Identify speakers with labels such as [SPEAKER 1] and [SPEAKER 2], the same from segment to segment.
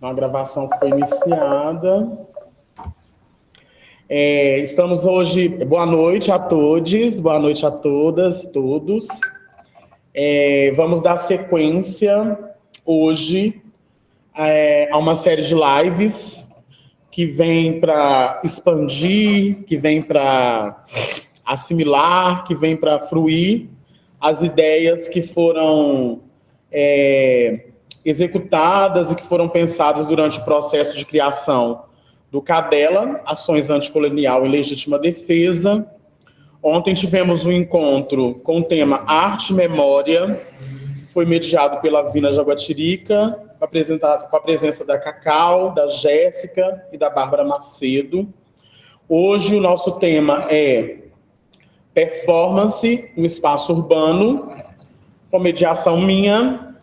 [SPEAKER 1] A gravação foi iniciada. Estamos hoje... Boa noite a todos, boa noite a todas, todos. Vamos dar sequência hoje a uma série de lives que vem para expandir, que vem para assimilar, que vem para fruir as ideias que foram executadas e que foram pensadas durante o processo de criação do Cadela, Ações Anticolonial e Legítima Defesa. Ontem tivemos um encontro com o tema Arte e Memória, foi mediado pela Vina Jaguatirica, com a presença da Cacau, da Jéssica e da Bárbara Macedo. Hoje o nosso tema é performance no espaço urbano, com mediação minha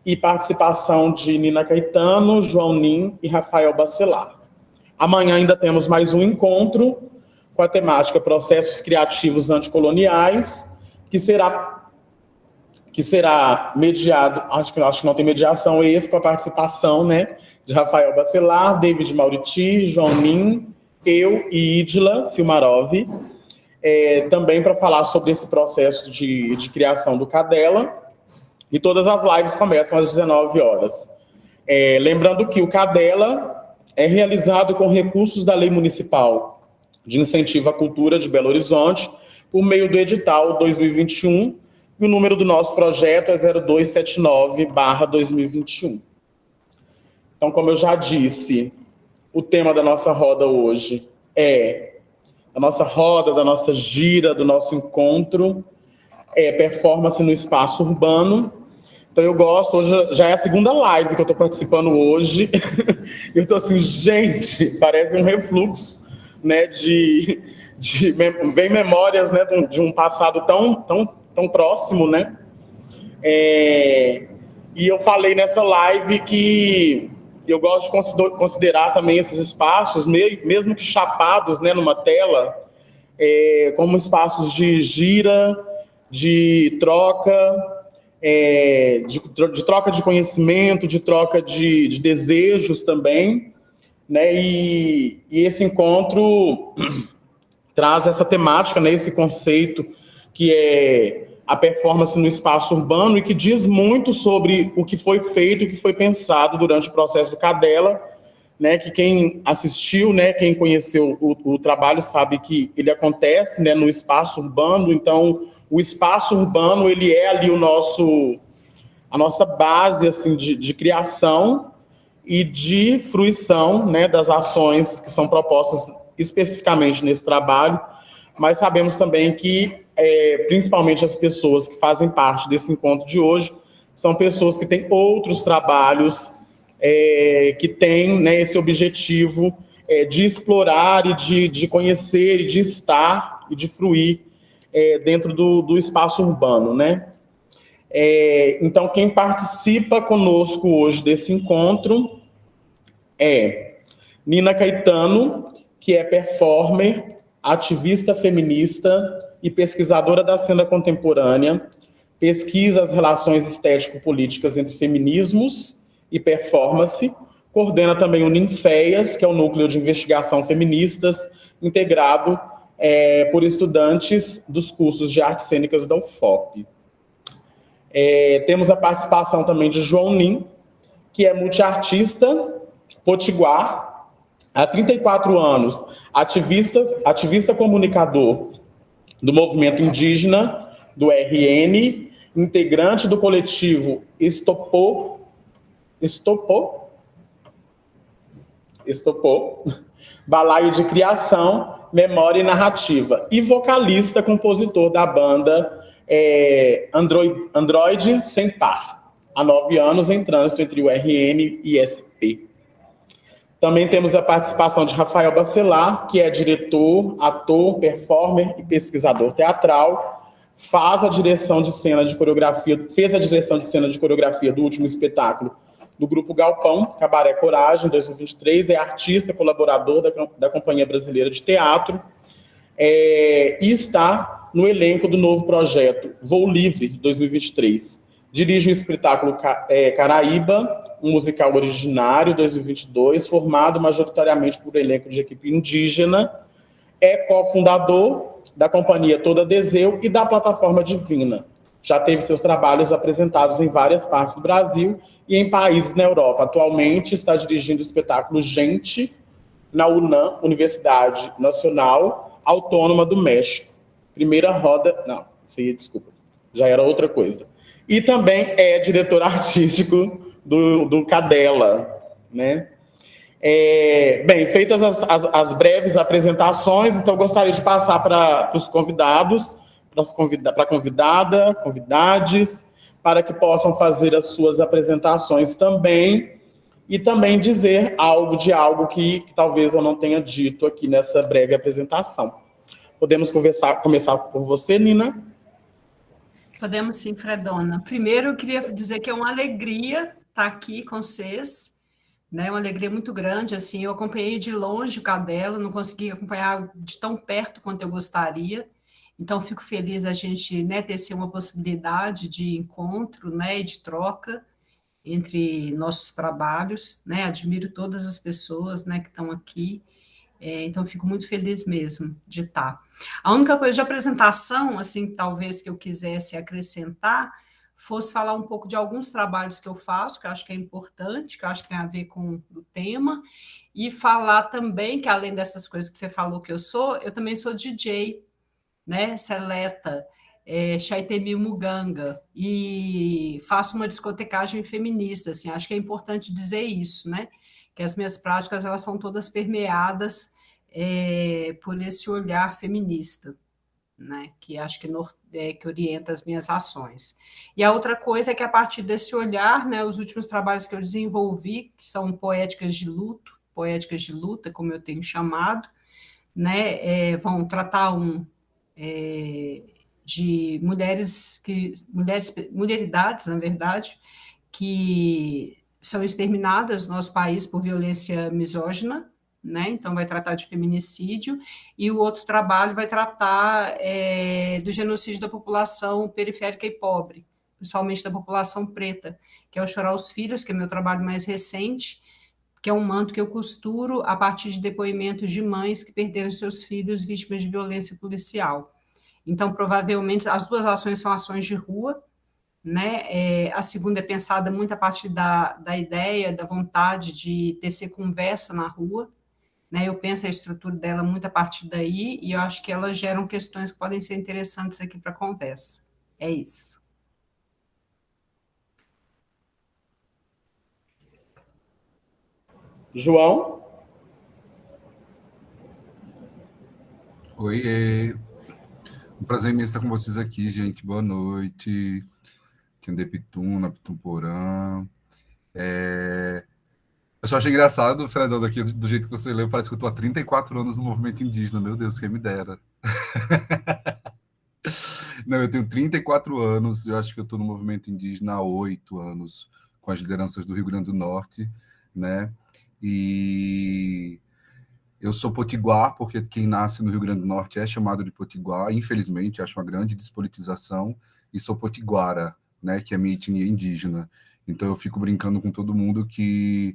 [SPEAKER 1] e participação de Nina Caetano, João Nin e Rafael Bacelar. Amanhã ainda temos mais um encontro com a temática Processos Criativos Anticoloniais, que será mediado, acho que não tem mediação, esse com a participação, né, de Rafael Bacelar, David Mauriti, João Nin, eu e Idila Silmarov, também para falar sobre esse processo de criação do Cadela, e todas as lives começam às 19 horas. Lembrando que o Cadela é realizado com recursos da Lei Municipal de Incentivo à Cultura de Belo Horizonte, por meio do edital 2021, e o número do nosso projeto é 0279/2021. Então, como eu já disse, o tema da nossa roda hoje da nossa gira, do nosso encontro, performance no espaço urbano. Então eu gosto, hoje já é a segunda live que eu estou participando hoje, eu estou assim, gente, parece um refluxo, né, vem memórias, né, de um passado tão próximo, né, e eu falei nessa live que eu gosto de considerar também esses espaços, mesmo que chapados, né, numa tela, como espaços de gira, de troca, de troca de conhecimento, de troca de desejos também, né? E esse encontro traz essa temática, né? Esse conceito que é a performance no espaço urbano e que diz muito sobre o que foi feito e o que foi pensado durante o processo do Cadela, né? Que quem assistiu, né? Quem conheceu o trabalho sabe que ele acontece, né? No espaço urbano. Então o espaço urbano, ele é ali a nossa base, assim, de criação e de fruição, né, das ações que são propostas especificamente nesse trabalho, mas sabemos também que, principalmente as pessoas que fazem parte desse encontro de hoje, são pessoas que têm outros trabalhos, que têm, né, esse objetivo de explorar e de conhecer e de estar e de fruir dentro do espaço urbano, né? Então, quem participa conosco hoje desse encontro é Nina Caetano, que é performer, ativista feminista e pesquisadora da cena contemporânea, pesquisa as relações estético-políticas entre feminismos e performance, coordena também o Ninféias, que é o Núcleo de Investigação Feministas, integrado por estudantes dos cursos de artes cênicas da UFOP. Temos a participação também de João Nin, que é multiartista, potiguar, há 34 anos, ativista comunicador do movimento indígena, do RN, integrante do coletivo Estopô, balaio de criação, memória e narrativa, e vocalista, compositor da banda Android Sem Par, há 9 anos em trânsito entre o RN e SP. Também temos a participação de Rafael Bacelar, que é diretor, ator, performer e pesquisador teatral, fez a direção de cena de coreografia do último espetáculo do Grupo Galpão, Cabaré Coragem, 2023, é artista, colaborador da Companhia Brasileira de Teatro, e está no elenco do novo projeto Voo Livre, 2023, Dirige o espetáculo Caraíba, um musical originário 2022, formado majoritariamente por elenco de equipe indígena. É cofundador da companhia Toda Deseu e da plataforma Divina. Já teve seus trabalhos apresentados em várias partes do Brasil e em países na Europa. Atualmente está dirigindo o espetáculo Gente na UNAM, Universidade Nacional Autônoma do México. Primeira roda... Não, isso aí, desculpa. Já era outra coisa. E também é diretor artístico do Cadela, né? Bem, feitas as breves apresentações, então eu gostaria de passar para os convidados, para a convidada, convidades, para que possam fazer as suas apresentações também, e também dizer algo de algo que talvez eu não tenha dito aqui nessa breve apresentação. Podemos começar por você, Nina?
[SPEAKER 2] Podemos sim, Fredona. Primeiro, eu queria dizer que é uma alegria estar aqui com vocês, né? Uma alegria muito grande, assim, eu acompanhei de longe o Cadela, não consegui acompanhar de tão perto quanto eu gostaria, então fico feliz a gente, né, ter assim, uma possibilidade de encontro, né, e de troca entre nossos trabalhos, né? Admiro todas as pessoas, né, que estão aqui, então fico muito feliz mesmo de estar. A única coisa de apresentação, assim, talvez que eu quisesse acrescentar, fosse falar um pouco de alguns trabalhos que eu faço, que eu acho que é importante, que eu acho que tem a ver com o tema, e falar também que, além dessas coisas que você falou que eu também sou DJ, né, seleta, Chaitemi Muganga, e faço uma discotecagem feminista, assim, acho que é importante dizer isso, né, que as minhas práticas, elas são todas permeadas por esse olhar feminista, né, que acho que orienta as minhas ações. E a outra coisa é que, a partir desse olhar, né, os últimos trabalhos que eu desenvolvi, que são poéticas de luta, como eu tenho chamado, né, vão tratar de mulheridades, na verdade, que são exterminadas no nosso país por violência misógina, né? Então vai tratar de feminicídio, e o outro trabalho vai tratar do genocídio da população periférica e pobre, principalmente da população preta, que é o Chorar os Filhos, que é meu trabalho mais recente, que é um manto que eu costuro a partir de depoimentos de mães que perderam seus filhos vítimas de violência policial. Então, provavelmente, as duas ações são ações de rua, né? A segunda é pensada muito a partir da ideia, da vontade de tecer conversa na rua, né? Eu penso a estrutura dela muito a partir daí, e eu acho que elas geram questões que podem ser interessantes aqui para a conversa. É isso.
[SPEAKER 1] João?
[SPEAKER 3] Oi, um prazer imenso estar com vocês aqui, gente. Boa noite. Tiandepituna, Pitumporã. Eu só achei engraçado, Fredão, daqui do jeito que você leu, parece que eu estou há 34 anos no movimento indígena. Meu Deus, quem me dera. Não, eu tenho 34 anos, eu acho que eu estou no movimento indígena há 8 anos, com as lideranças do Rio Grande do Norte, né? E eu sou potiguar, porque quem nasce no Rio Grande do Norte é chamado de potiguar, infelizmente, acho uma grande despolitização, e sou potiguara, né, que é a minha etnia indígena. Então eu fico brincando com todo mundo que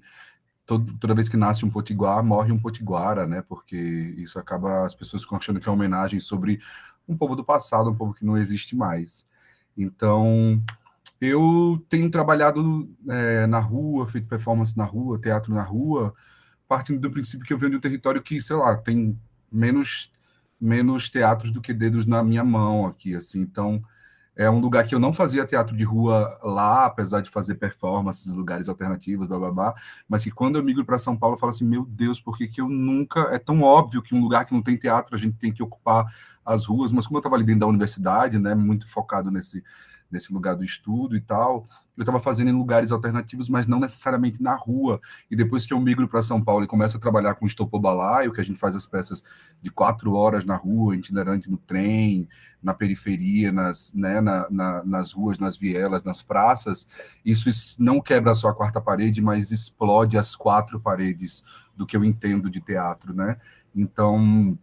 [SPEAKER 3] toda vez que nasce um potiguar, morre um potiguara, né, porque isso acaba, as pessoas ficam achando que é uma homenagem sobre um povo do passado, um povo que não existe mais. Então, eu tenho trabalhado na rua, feito performance na rua, teatro na rua, partindo do princípio que eu venho de um território que, sei lá, tem menos teatros do que dedos na minha mão aqui, assim. Então, é um lugar que eu não fazia teatro de rua lá, apesar de fazer performances em lugares alternativos, blá, blá, blá, mas que quando eu migro para São Paulo, eu falo assim, meu Deus, por que eu nunca... É tão óbvio que um lugar que não tem teatro, a gente tem que ocupar as ruas, mas como eu estava ali dentro da universidade, né, muito focado nesse lugar do estudo e tal, eu estava fazendo em lugares alternativos, mas não necessariamente na rua. E depois que eu migro para São Paulo e começo a trabalhar com Estopô Balaio, que a gente faz as peças de 4 horas na rua, itinerante no trem, na periferia, nas ruas, nas vielas, nas praças, isso não quebra só a quarta parede, mas explode as 4 paredes do que eu entendo de teatro, né? Então,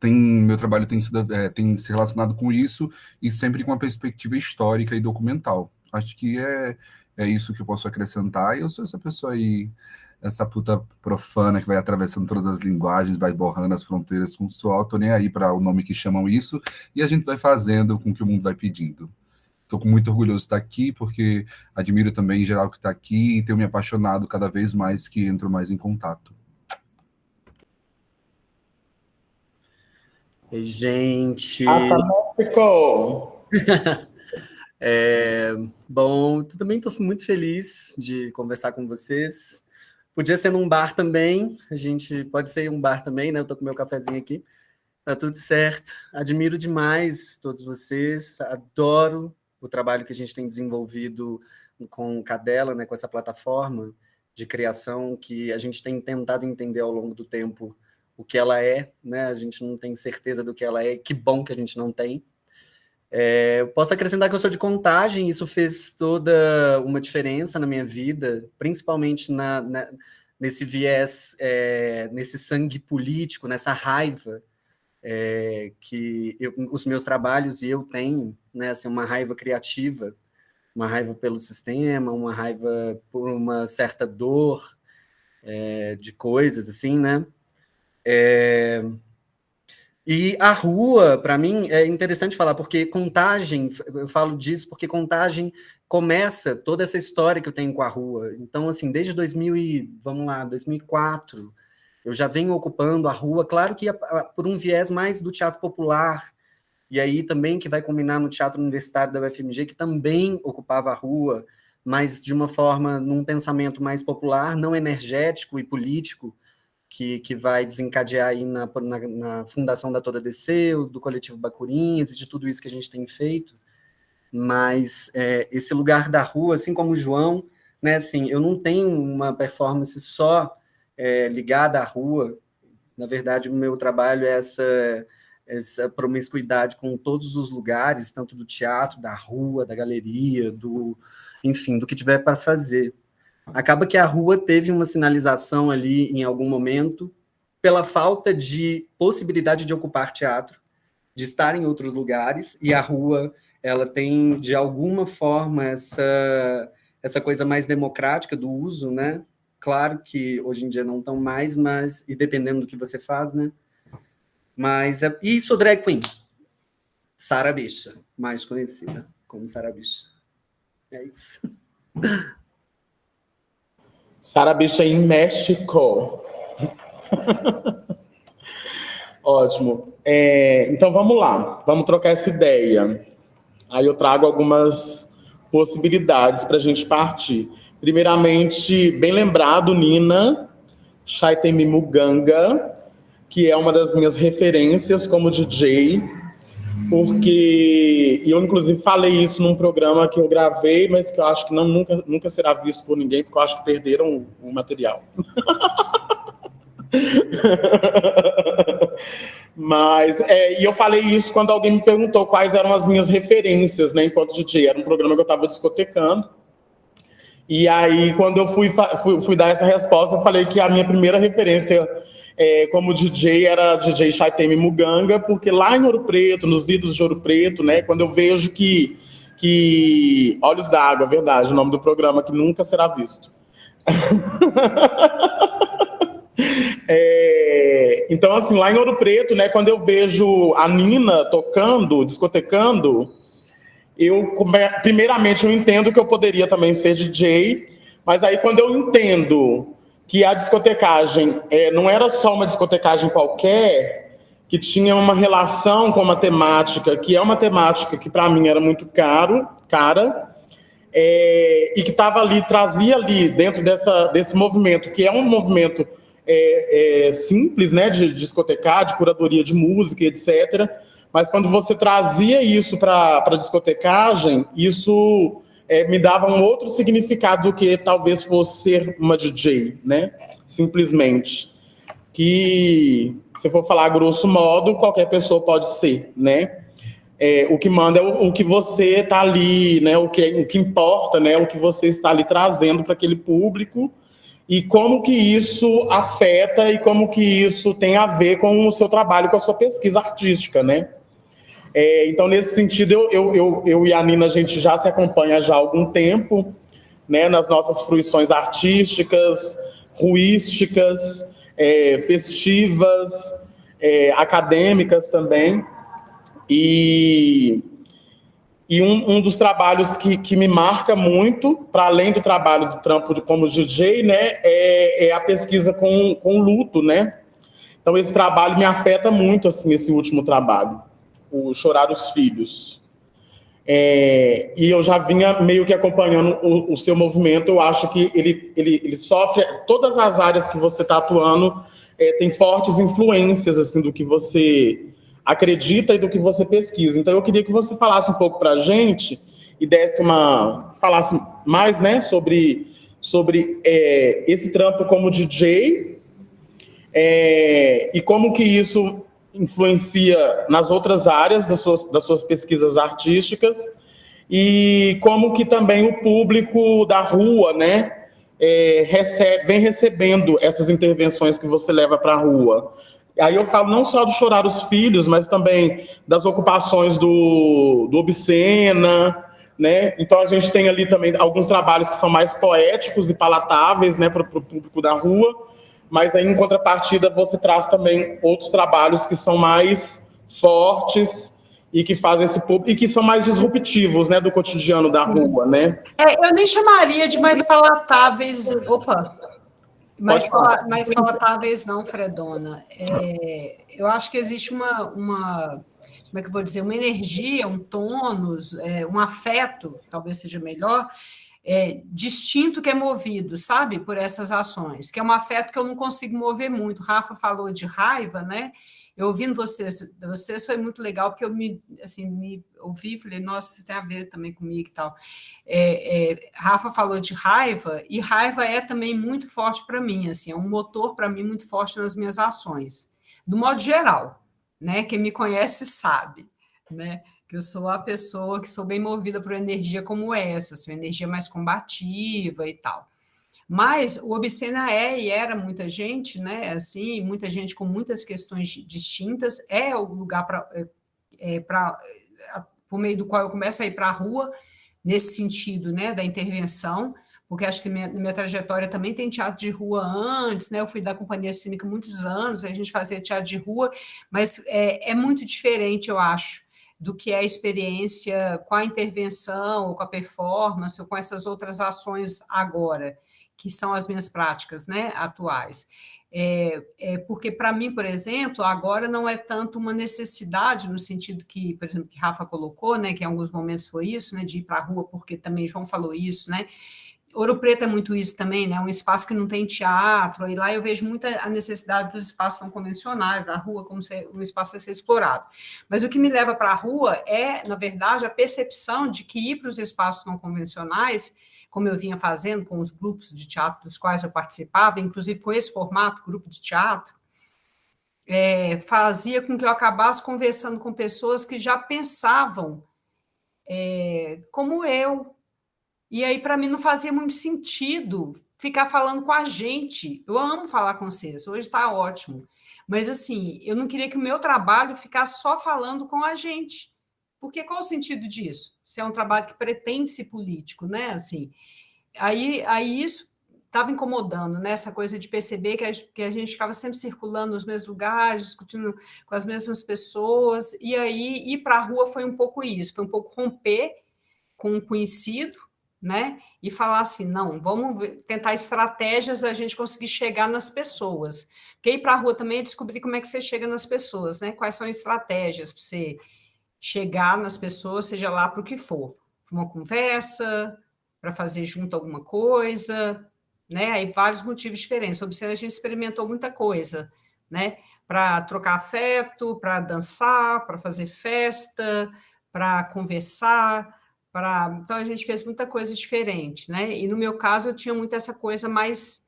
[SPEAKER 3] meu trabalho tem se relacionado com isso, e sempre com uma perspectiva histórica e documental. Acho que é isso que eu posso acrescentar. E eu sou essa pessoa aí, essa puta profana que vai atravessando todas as linguagens, vai borrando as fronteiras com o suor, tô nem aí para o nome que chamam isso, e a gente vai fazendo com o que o mundo vai pedindo. Estou muito orgulhoso de estar aqui, porque admiro também em geral que está aqui e tenho me apaixonado cada vez mais que entro mais em contato.
[SPEAKER 4] Oi, gente.
[SPEAKER 1] Até México!
[SPEAKER 4] Bom, eu também estou muito feliz de conversar com vocês. Podia ser num bar também, a gente pode ser em um bar também, né? Eu estou com meu cafezinho aqui, tá tudo certo. Admiro demais todos vocês, adoro o trabalho que a gente tem desenvolvido com Cadela, né? Com essa plataforma de criação que a gente tem tentado entender ao longo do tempo o que ela é, né? A gente não tem certeza do que ela é, que bom que a gente não tem. Eu posso acrescentar que eu sou de Contagem, isso fez toda uma diferença na minha vida, principalmente nesse viés, nesse sangue político, nessa raiva que os meus trabalhos e eu tenho, né, assim, uma raiva criativa, uma raiva pelo sistema, uma raiva por uma certa dor de coisas, assim, né? E a rua, para mim, é interessante falar, porque Contagem, eu falo disso porque Contagem começa toda essa história que eu tenho com a rua. Então, assim, desde 2004, eu já venho ocupando a rua, claro que por um viés mais do teatro popular, e aí também que vai combinar no Teatro Universitário da UFMG, que também ocupava a rua, mas de uma forma, num pensamento mais popular, não energético e político, que vai desencadear aí na fundação da Toda DC, do Coletivo Bacurinhas e de tudo isso que a gente tem feito. Mas esse lugar da rua, assim como o João, né, assim, eu não tenho uma performance só ligada à rua. Na verdade, o meu trabalho é essa promiscuidade com todos os lugares, tanto do teatro, da rua, da galeria, enfim, do que tiver para fazer. Acaba que a rua teve uma sinalização ali em algum momento pela falta de possibilidade de ocupar teatro, de estar em outros lugares, e a rua ela tem, de alguma forma, essa coisa mais democrática do uso, né? Claro que hoje em dia não estão mais, mas, e dependendo do que você faz, né? Mas, e sou drag queen, Sara Bicha, mais conhecida como Sara Bicha. É isso.
[SPEAKER 1] Sara Bicha em México. Ótimo. Então vamos lá, vamos trocar essa ideia. Aí eu trago algumas possibilidades para a gente partir. Primeiramente, bem lembrado, Nina Chaitemi Muganga, que é uma das minhas referências como DJ, porque eu, inclusive, falei isso num programa que eu gravei, mas que eu acho que nunca será visto por ninguém, porque eu acho que perderam o material. Mas, e eu falei isso quando alguém me perguntou quais eram as minhas referências, né, enquanto DJ. Era um programa que eu estava discotecando. E aí, quando eu fui dar essa resposta, eu falei que a minha primeira referência como DJ era DJ Chaitemi Muganga, porque lá em Ouro Preto, nos idos de Ouro Preto, né, quando eu vejo que Olhos d'Água, verdade, o nome do programa que nunca será visto. Então, assim, lá em Ouro Preto, né, quando eu vejo a Nina tocando, discotecando, primeiramente eu entendo que eu poderia também ser DJ, mas aí quando eu entendo que a discotecagem não era só uma discotecagem qualquer, que tinha uma relação com uma temática, que é uma temática que para mim era muito cara, e que estava ali, trazia ali dentro desse movimento, que é um movimento simples, né, de discotecar, de curadoria de música, etc. Mas quando você trazia isso para a discotecagem, isso me dava um outro significado do que talvez fosse ser uma DJ, né? Simplesmente. Que, se for falar grosso modo, qualquer pessoa pode ser, né? O que manda é o que você está ali, né? O que importa, né? O que você está ali trazendo para aquele público e como que isso afeta e como que isso tem a ver com o seu trabalho, com a sua pesquisa artística, né? Então, nesse sentido, eu e a Nina, a gente já se acompanha já há algum tempo, né, nas nossas fruições artísticas, ruísticas, festivas, acadêmicas também. E um dos trabalhos que me marca muito, para além do trabalho do trampo como DJ, né, é a pesquisa com luto, né? Então, esse trabalho me afeta muito, assim, esse último trabalho, o Chorar os Filhos. E eu já vinha meio que acompanhando o seu movimento. Eu acho que ele sofre, todas as áreas que você está atuando tem fortes influências, assim, do que você acredita e do que você pesquisa. Então, eu queria que você falasse um pouco para a gente e falasse mais, né, sobre esse trampo como DJ, e como que isso influencia nas outras áreas das suas pesquisas artísticas, e como que também o público da rua, né, vem recebendo essas intervenções que você leva para a rua. Aí eu falo não só do Chorar os Filhos, mas também das ocupações do Obscena, né? Então a gente tem ali também alguns trabalhos que são mais poéticos e palatáveis, né, para o público da rua, mas aí, em contrapartida, você traz também outros trabalhos que são mais fortes e que fazem esse público, e que são mais disruptivos, né, do cotidiano da rua, né?
[SPEAKER 2] Eu nem chamaria de mais palatáveis. Opa! Mais palatáveis não, Fredona. Eu acho que existe uma, como é que eu vou dizer, uma energia, um tônus, um afeto, talvez seja melhor, distinto, que é movido, sabe, por essas ações, que é um afeto que eu não consigo mover muito. Rafa falou de raiva, né? Eu ouvindo vocês foi muito legal, porque eu me ouvi e falei, nossa, isso tem a ver também comigo e tal. Rafa falou de raiva, e raiva é também muito forte para mim, assim, é um motor para mim muito forte nas minhas ações, do modo geral, né? Quem me conhece sabe, né? Que eu sou a pessoa que sou bem movida por energia como essa, assim, uma energia mais combativa e tal. Mas o Obscena e era muita gente, né? Assim, muita gente com muitas questões distintas, o lugar por meio do qual eu começo a ir para a rua, nesse sentido, né, da intervenção, porque acho que minha trajetória também tem teatro de rua antes, né? Eu fui da companhia cínica muitos anos, a gente fazia teatro de rua, mas é muito diferente, eu acho, do que é a experiência com a intervenção, ou com a performance, ou com essas outras ações agora, que são as minhas práticas, né, atuais. Porque, para mim, por exemplo, agora não é tanto uma necessidade, no sentido que, por exemplo, que Rafa colocou, né, que em alguns momentos foi isso, né, de ir para a rua, porque também João falou isso, né? Ouro Preto é muito isso também, né? Um espaço que não tem teatro, e lá eu vejo muita a necessidade dos espaços não convencionais, da rua, como um espaço a ser explorado. Mas o que me leva para a rua na verdade, a percepção de que ir para os espaços não convencionais, como eu vinha fazendo com os grupos de teatro dos quais eu participava, inclusive com esse formato, grupo de teatro, fazia com que eu acabasse conversando com pessoas que já pensavam como eu. E aí, para mim, não fazia muito sentido ficar falando com a gente. Eu amo falar com vocês, hoje está ótimo. Mas, assim, eu não queria que o meu trabalho ficasse só falando com a gente. Porque qual o sentido disso? Se é um trabalho que pretende ser político, né? Assim, aí isso estava incomodando, né? Essa coisa de perceber que a gente ficava sempre circulando nos mesmos lugares, discutindo com as mesmas pessoas, e aí ir para a rua foi um pouco isso, foi um pouco romper com um conhecido, né? E falar assim, não, vamos tentar estratégias da gente conseguir chegar nas pessoas. Porque ir para a rua também é descobrir como é que você chega nas pessoas, né? Quais são as estratégias para você chegar nas pessoas, seja lá para o que for. Uma conversa, para fazer junto alguma coisa, né? Aí vários motivos diferentes. Sobre a gente experimentou muita coisa, né? Para trocar afeto, para dançar, para fazer festa, para conversar, então a gente fez muita coisa diferente, né? E no meu caso eu tinha muito essa coisa mais,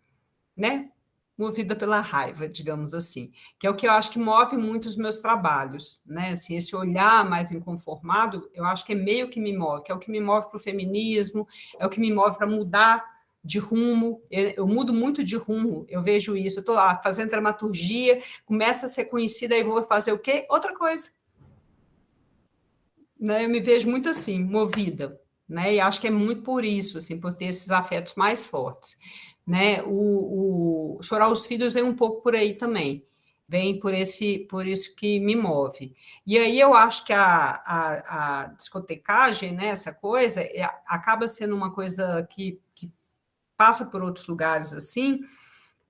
[SPEAKER 2] né, movida pela raiva, digamos assim, que é o que eu acho que move muito os meus trabalhos, né? Assim, esse olhar mais inconformado, eu acho que é meio que me move, que é o que me move para o feminismo, é o que me move para mudar de rumo. Eu mudo muito de rumo, eu vejo isso, eu estou lá fazendo dramaturgia, começa a ser conhecida, aí vou fazer o quê? Outra coisa. né? Eu me vejo muito assim, movida, né? E acho que é muito por isso, assim, por ter esses afetos mais fortes, né? O chorar os filhos vem um pouco por aí também, vem por isso que me move. E aí eu acho que a discotecagem, né? Essa coisa acaba sendo uma coisa que passa por outros lugares assim,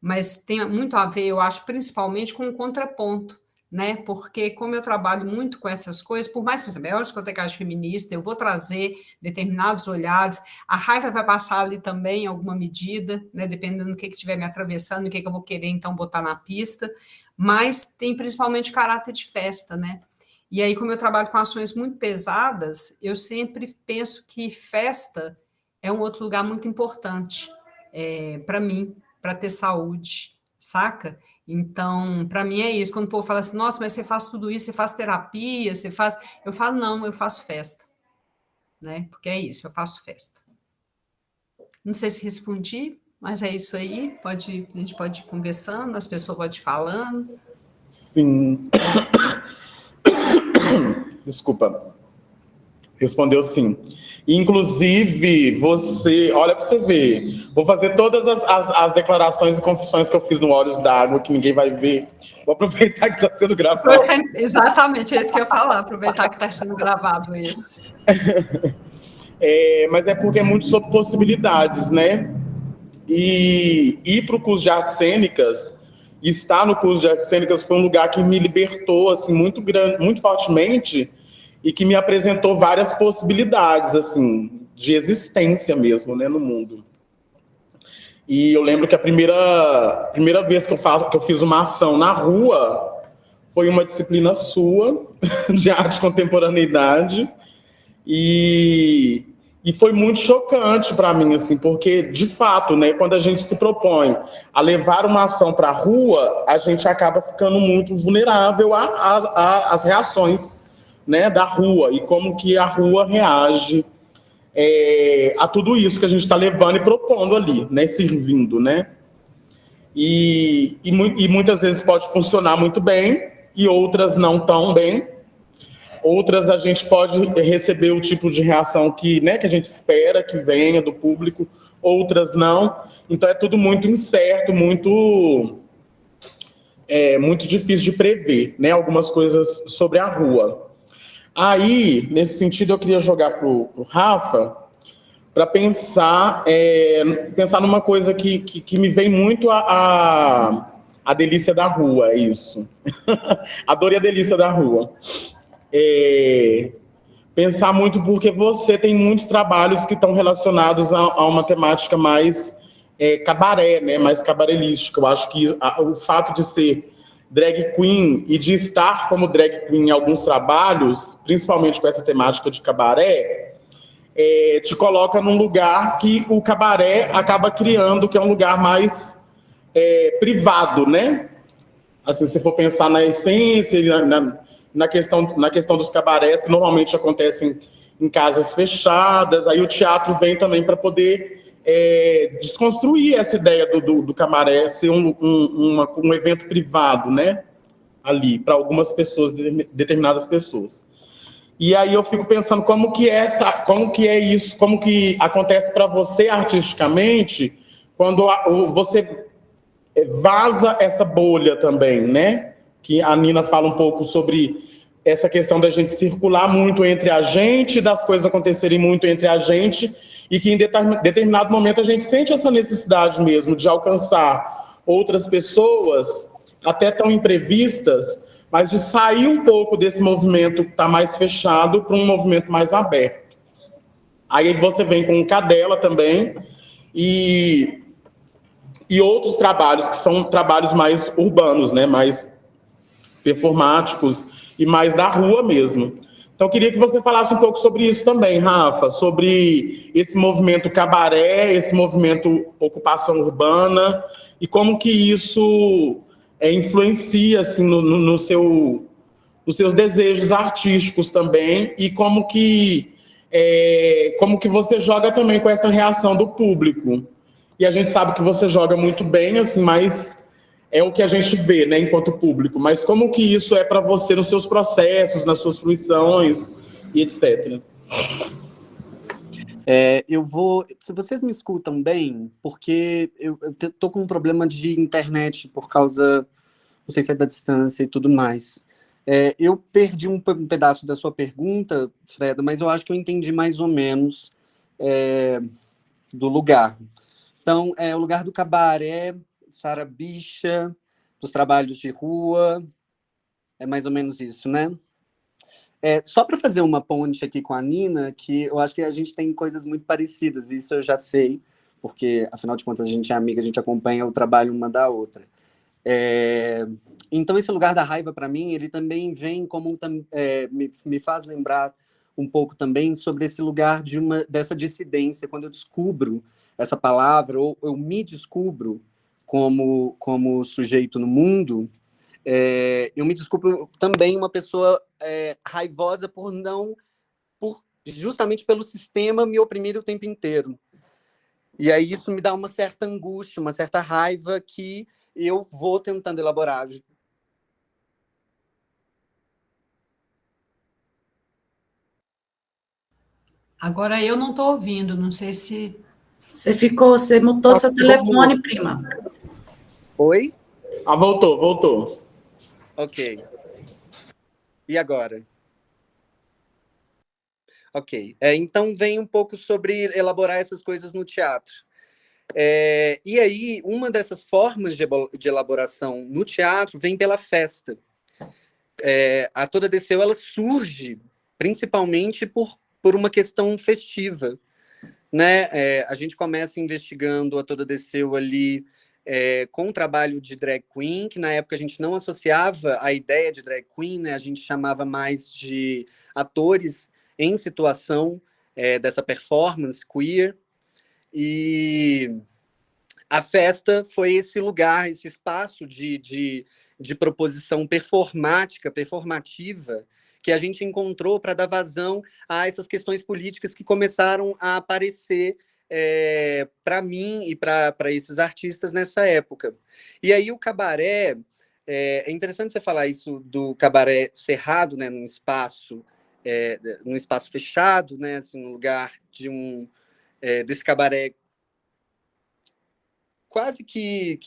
[SPEAKER 2] mas tem muito a ver, eu acho, principalmente com o contraponto, né? Porque como eu trabalho muito com essas coisas, por mais, por exemplo, é uma discotecagem feminista, eu vou trazer determinados olhares, a raiva vai passar ali também em alguma medida, né? Dependendo do que estiver me atravessando, o que eu vou querer, então, botar na pista, mas tem principalmente caráter de festa, né? E aí, como eu trabalho com ações muito pesadas, eu sempre penso que festa é um outro lugar muito importante para mim, para ter saúde, saca? Então, para mim é isso. Quando o povo fala assim, nossa, mas você faz tudo isso, você faz terapia, você faz... Eu falo, não, eu faço festa, né? Porque é isso, eu faço festa. Não sei se respondi, mas é isso aí. A gente pode ir conversando, as pessoas podem ir falando.
[SPEAKER 1] Sim. Desculpa. Respondeu sim. Inclusive, você... Olha para você ver. Vou fazer todas as declarações e confissões que eu fiz no Olhos d'Água, que ninguém vai ver. Vou aproveitar que está sendo gravado.
[SPEAKER 2] Exatamente, é isso que eu ia falar. Aproveitar que está sendo gravado esse.
[SPEAKER 1] Mas é porque é muito sobre possibilidades, né? E ir para o curso de artes cênicas, estar no curso de artes cênicas foi um lugar que me libertou assim, muito grande, muito fortemente, e que me apresentou várias possibilidades assim, de existência mesmo, né, no mundo. E eu lembro que a primeira vez que eu fiz uma ação na rua foi uma disciplina sua, de arte e contemporaneidade, e foi muito chocante para mim, assim, porque, de fato, né, quando a gente se propõe a levar uma ação para a rua, a gente acaba ficando muito vulnerável às reações, né, da rua, e como que a rua reage a tudo isso que a gente está levando e propondo ali, né, servindo, né? E muitas vezes pode funcionar muito bem, e outras não tão bem. Outras a gente pode receber o tipo de reação que, né, que a gente espera que venha do público, outras não. Então é tudo muito incerto, muito difícil de prever, né, algumas coisas sobre a rua. Aí, nesse sentido, eu queria jogar para o Rafa para pensar numa coisa que me vem muito a delícia da rua, é isso. A dor e a delícia da rua. Pensar muito porque você tem muitos trabalhos que estão relacionados a uma temática mais cabaré, né, mais cabarelística. Eu acho que o fato de ser drag queen e de estar como drag queen em alguns trabalhos, principalmente com essa temática de cabaré, te coloca num lugar que o cabaré acaba criando, que é um lugar mais privado, né? Assim, se for pensar na essência, na questão dos cabarés, que normalmente acontecem em casas fechadas, aí o teatro vem também para poder desconstruir essa ideia do cabaré ser um evento privado, né? Ali, para algumas pessoas, determinadas pessoas. E aí eu fico pensando como que é isso, como que acontece para você artisticamente, quando você vaza essa bolha também, né? Que a Nina fala um pouco sobre essa questão da gente circular muito entre a gente, das coisas acontecerem muito entre a gente, e que em determinado momento a gente sente essa necessidade mesmo de alcançar outras pessoas, até tão imprevistas, mas de sair um pouco desse movimento que está mais fechado para um movimento mais aberto. Aí você vem com o Cadela também, e outros trabalhos que são trabalhos mais urbanos, né, mais performáticos e mais da rua mesmo. Então, eu queria que você falasse um pouco sobre isso também, Rafa, sobre esse movimento cabaré, esse movimento ocupação urbana, e como que isso influencia assim, nos seus desejos artísticos também, e como que você joga também com essa reação do público. E a gente sabe que você joga muito bem, assim, mas é o que a gente vê, né, enquanto público. Mas como que isso é para você nos seus processos, nas suas fruições? e etc.
[SPEAKER 4] Eu vou... Se vocês me escutam bem, porque eu tô com um problema de internet por causa, não sei se é da distância e tudo mais. Eu perdi um pedaço da sua pergunta, Freda, mas eu acho que eu entendi mais ou menos do lugar. Então, o lugar do cabaré, Sara Bicha, dos trabalhos de rua, é mais ou menos isso, né? Só para fazer uma ponte aqui com a Nina, que eu acho que a gente tem coisas muito parecidas, isso eu já sei, porque, afinal de contas, a gente é amiga, a gente acompanha o trabalho uma da outra. Então, esse lugar da raiva, para mim, ele também vem como... me faz lembrar um pouco também sobre esse lugar dessa dissidência, quando eu descubro essa palavra, ou eu me descubro como sujeito no mundo, eu me descubro também uma pessoa raivosa justamente pelo sistema me oprimir o tempo inteiro. E aí isso me dá uma certa angústia, uma certa raiva que eu vou tentando elaborar.
[SPEAKER 2] Agora eu não estou ouvindo, não sei se...
[SPEAKER 5] Você mutou seu telefone, prima.
[SPEAKER 4] Oi?
[SPEAKER 1] Voltou.
[SPEAKER 4] Ok. E agora? Ok. Então vem um pouco sobre elaborar essas coisas no teatro. E aí, uma dessas formas de elaboração no teatro vem pela festa. A Toda Desceu, ela surge principalmente por uma questão festiva, né? A gente começa investigando a Toda Desceu ali com o trabalho de drag queen, que na época a gente não associava a ideia de drag queen, né? A gente chamava mais de atores em situação dessa performance queer. E a festa foi esse lugar, esse espaço de proposição performativa, que a gente encontrou para dar vazão a essas questões políticas que começaram a aparecer para mim e para esses artistas nessa época. E aí o cabaré, é interessante você falar isso do cabaré cerrado, né, num espaço fechado, né, assim, no lugar desse cabaré quase que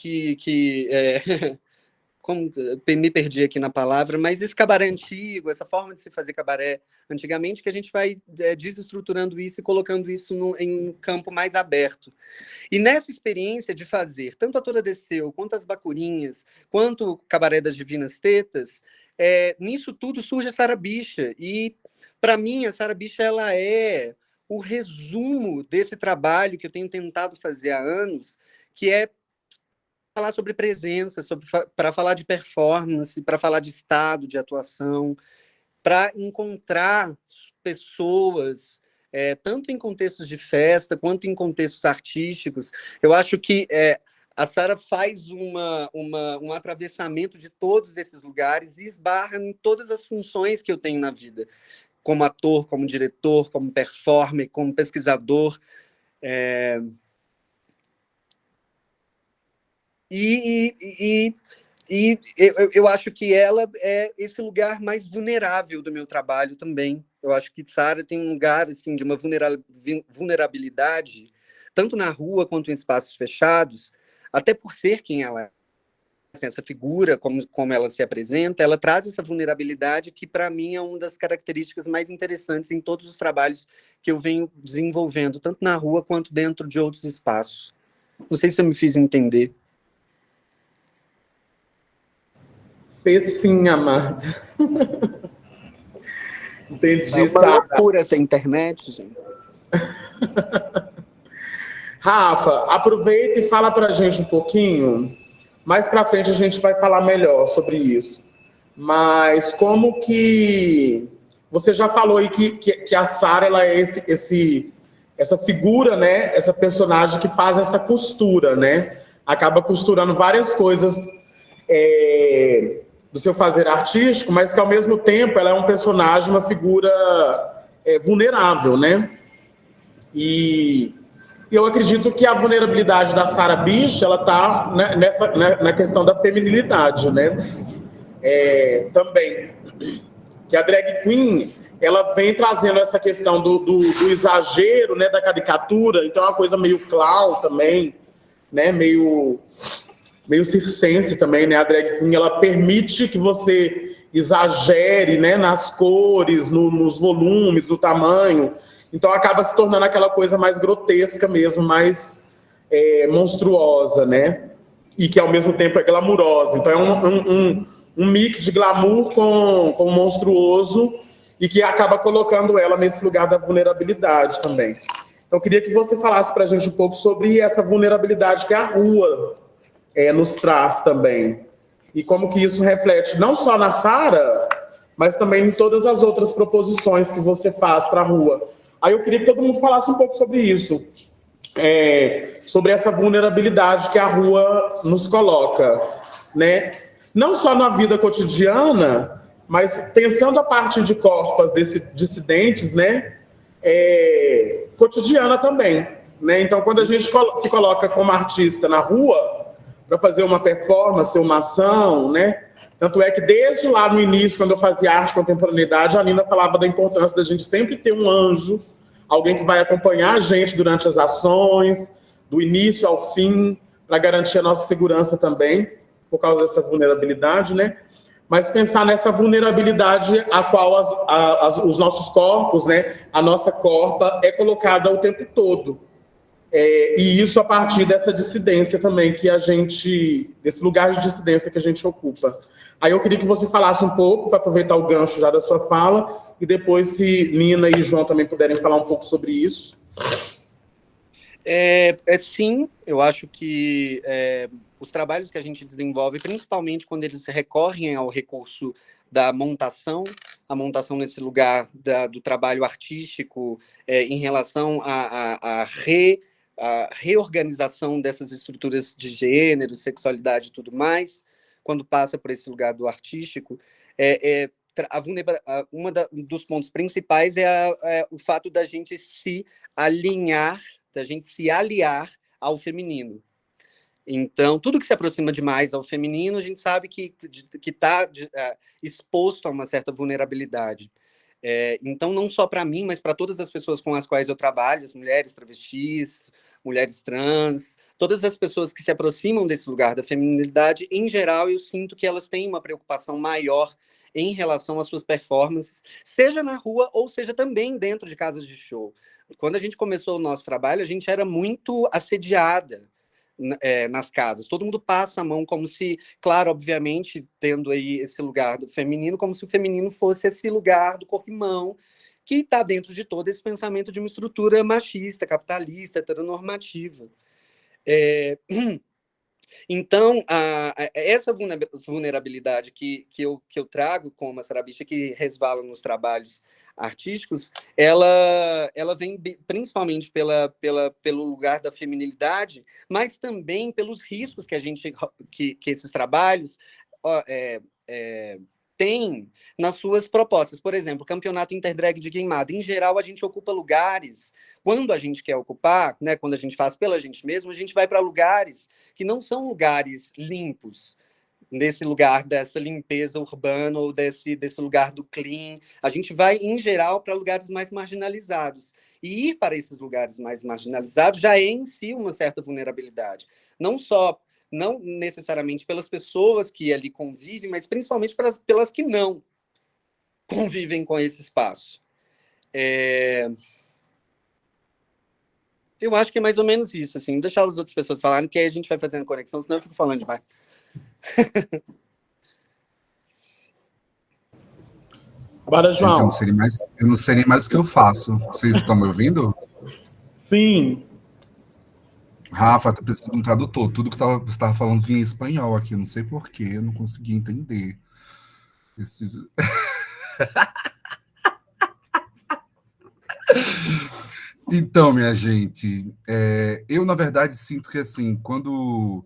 [SPEAKER 4] como, me perdi aqui na palavra, mas esse cabaré antigo, essa forma de se fazer cabaré antigamente, que a gente vai desestruturando isso e colocando isso em um campo mais aberto. E nessa experiência de fazer tanto a Toda Desceu, quanto as Bacurinhas, quanto o Cabaré das Divinas Tetas, nisso tudo surge a Sara Bicha. E, para mim, a Sara Bicha ela é o resumo desse trabalho que eu tenho tentado fazer há anos, que é falar sobre presença, para falar de performance, para falar de estado de atuação, para encontrar pessoas, tanto em contextos de festa, quanto em contextos artísticos. Eu acho que a Sara faz um atravessamento de todos esses lugares e esbarra em todas as funções que eu tenho na vida, como ator, como diretor, como performer, como pesquisador. E eu acho que ela é esse lugar mais vulnerável do meu trabalho também. Eu acho que Sara tem um lugar assim, de uma vulnerabilidade, tanto na rua quanto em espaços fechados, até por ser quem ela é. Assim, essa figura, como ela se apresenta, ela traz essa vulnerabilidade que, para mim, é uma das características mais interessantes em todos os trabalhos que eu venho desenvolvendo, tanto na rua quanto dentro de outros espaços. Não sei se eu me fiz entender.
[SPEAKER 1] Fez sim, amada. Entendi,
[SPEAKER 4] É uma loucura essa internet, gente.
[SPEAKER 1] Rafa, aproveita e fala pra gente um pouquinho. Mais pra frente a gente vai falar melhor sobre isso. Mas como que... Você já falou aí que a Sara ela é essa figura, né? Essa personagem que faz essa costura, né? Acaba costurando várias coisas do seu fazer artístico, mas que ao mesmo tempo ela é um personagem, uma figura vulnerável, né? E eu acredito que a vulnerabilidade da Sara Bicha, ela está na questão da feminilidade, né? Também. Que a drag queen, ela vem trazendo essa questão do exagero, né, da caricatura, então é uma coisa meio clown também, né, meio circense também, né, a drag queen, ela permite que você exagere, né, nas cores, nos volumes, no tamanho, então acaba se tornando aquela coisa mais grotesca mesmo, mais monstruosa, né, e que ao mesmo tempo é glamurosa, então é um mix de glamour com monstruoso e que acaba colocando ela nesse lugar da vulnerabilidade também. Então eu queria que você falasse pra gente um pouco sobre essa vulnerabilidade que a rua nos traz também. E como que isso reflete não só na Sara, mas também em todas as outras proposições que você faz para a rua. Aí eu queria que todo mundo falasse um pouco sobre isso. Sobre essa vulnerabilidade que a rua nos coloca, né? Não só na vida cotidiana, mas pensando a parte de corpos dissidentes, né? Cotidiana também, né? Então, quando a gente se coloca como artista na rua para fazer uma performance, uma ação, né? Tanto é que desde lá no início, quando eu fazia arte contemporaneidade, a Nina falava da importância da gente sempre ter um anjo, alguém que vai acompanhar a gente durante as ações, do início ao fim, para garantir a nossa segurança também, por causa dessa vulnerabilidade, né? Mas pensar nessa vulnerabilidade a qual os nossos corpos, né? A nossa corpa é colocada o tempo todo. E isso a partir dessa dissidência também que desse lugar de dissidência que a gente ocupa. Aí eu queria que você falasse um pouco, para aproveitar o gancho já da sua fala, e depois, se Nina e João também puderem falar um pouco sobre isso.
[SPEAKER 4] Sim, eu acho que os trabalhos que a gente desenvolve, principalmente quando eles recorrem ao recurso da montação, a montação nesse lugar do trabalho artístico em relação à reorganização dessas estruturas de gênero, sexualidade e tudo mais, quando passa por esse lugar do artístico, um dos pontos principais é o fato da gente se alinhar, da gente se aliar ao feminino. Então, tudo que se aproxima demais ao feminino, a gente sabe que está exposto a uma certa vulnerabilidade. Então, não só para mim, mas para todas as pessoas com as quais eu trabalho, as mulheres travestis, mulheres trans, todas as pessoas que se aproximam desse lugar da feminilidade, em geral, eu sinto que elas têm uma preocupação maior em relação às suas performances, seja na rua ou seja também dentro de casas de show. Quando a gente começou o nosso trabalho, a gente era muito assediada nas casas. Todo mundo passa a mão como se, claro, obviamente, tendo aí esse lugar do feminino, como se o feminino fosse esse lugar do corrimão que está dentro de todo esse pensamento de uma estrutura machista, capitalista, heteronormativa. Então, essa vulnerabilidade que eu trago como a Sarabicha, que resvala nos trabalhos artísticos, ela vem principalmente pelo lugar da feminilidade, mas também pelos riscos que esses trabalhos têm nas suas propostas. Por exemplo, o Campeonato Interdrag de Queimada. Em geral, a gente ocupa lugares, quando a gente quer ocupar, né, quando a gente faz pela gente mesmo, a gente vai para lugares que não são lugares limpos, nesse lugar dessa limpeza urbana ou desse lugar do clean. A gente vai, em geral, para lugares mais marginalizados. E ir para esses lugares mais marginalizados já é em si uma certa vulnerabilidade. Não necessariamente pelas pessoas que ali convivem, mas principalmente pelas que não convivem com esse espaço. Eu acho que é mais ou menos isso, assim, deixar as outras pessoas falarem, que aí a gente vai fazendo conexão, senão eu fico falando demais.
[SPEAKER 1] Bora, João.
[SPEAKER 3] Eu não sei nem mais o que eu faço. Vocês estão me ouvindo?
[SPEAKER 1] Sim.
[SPEAKER 3] Rafa, tá precisando de um tradutor. Tudo que você estava falando vinha em espanhol aqui. Eu não sei porquê, eu não consegui entender. Preciso... Então, minha gente, eu, na verdade, sinto que, assim, quando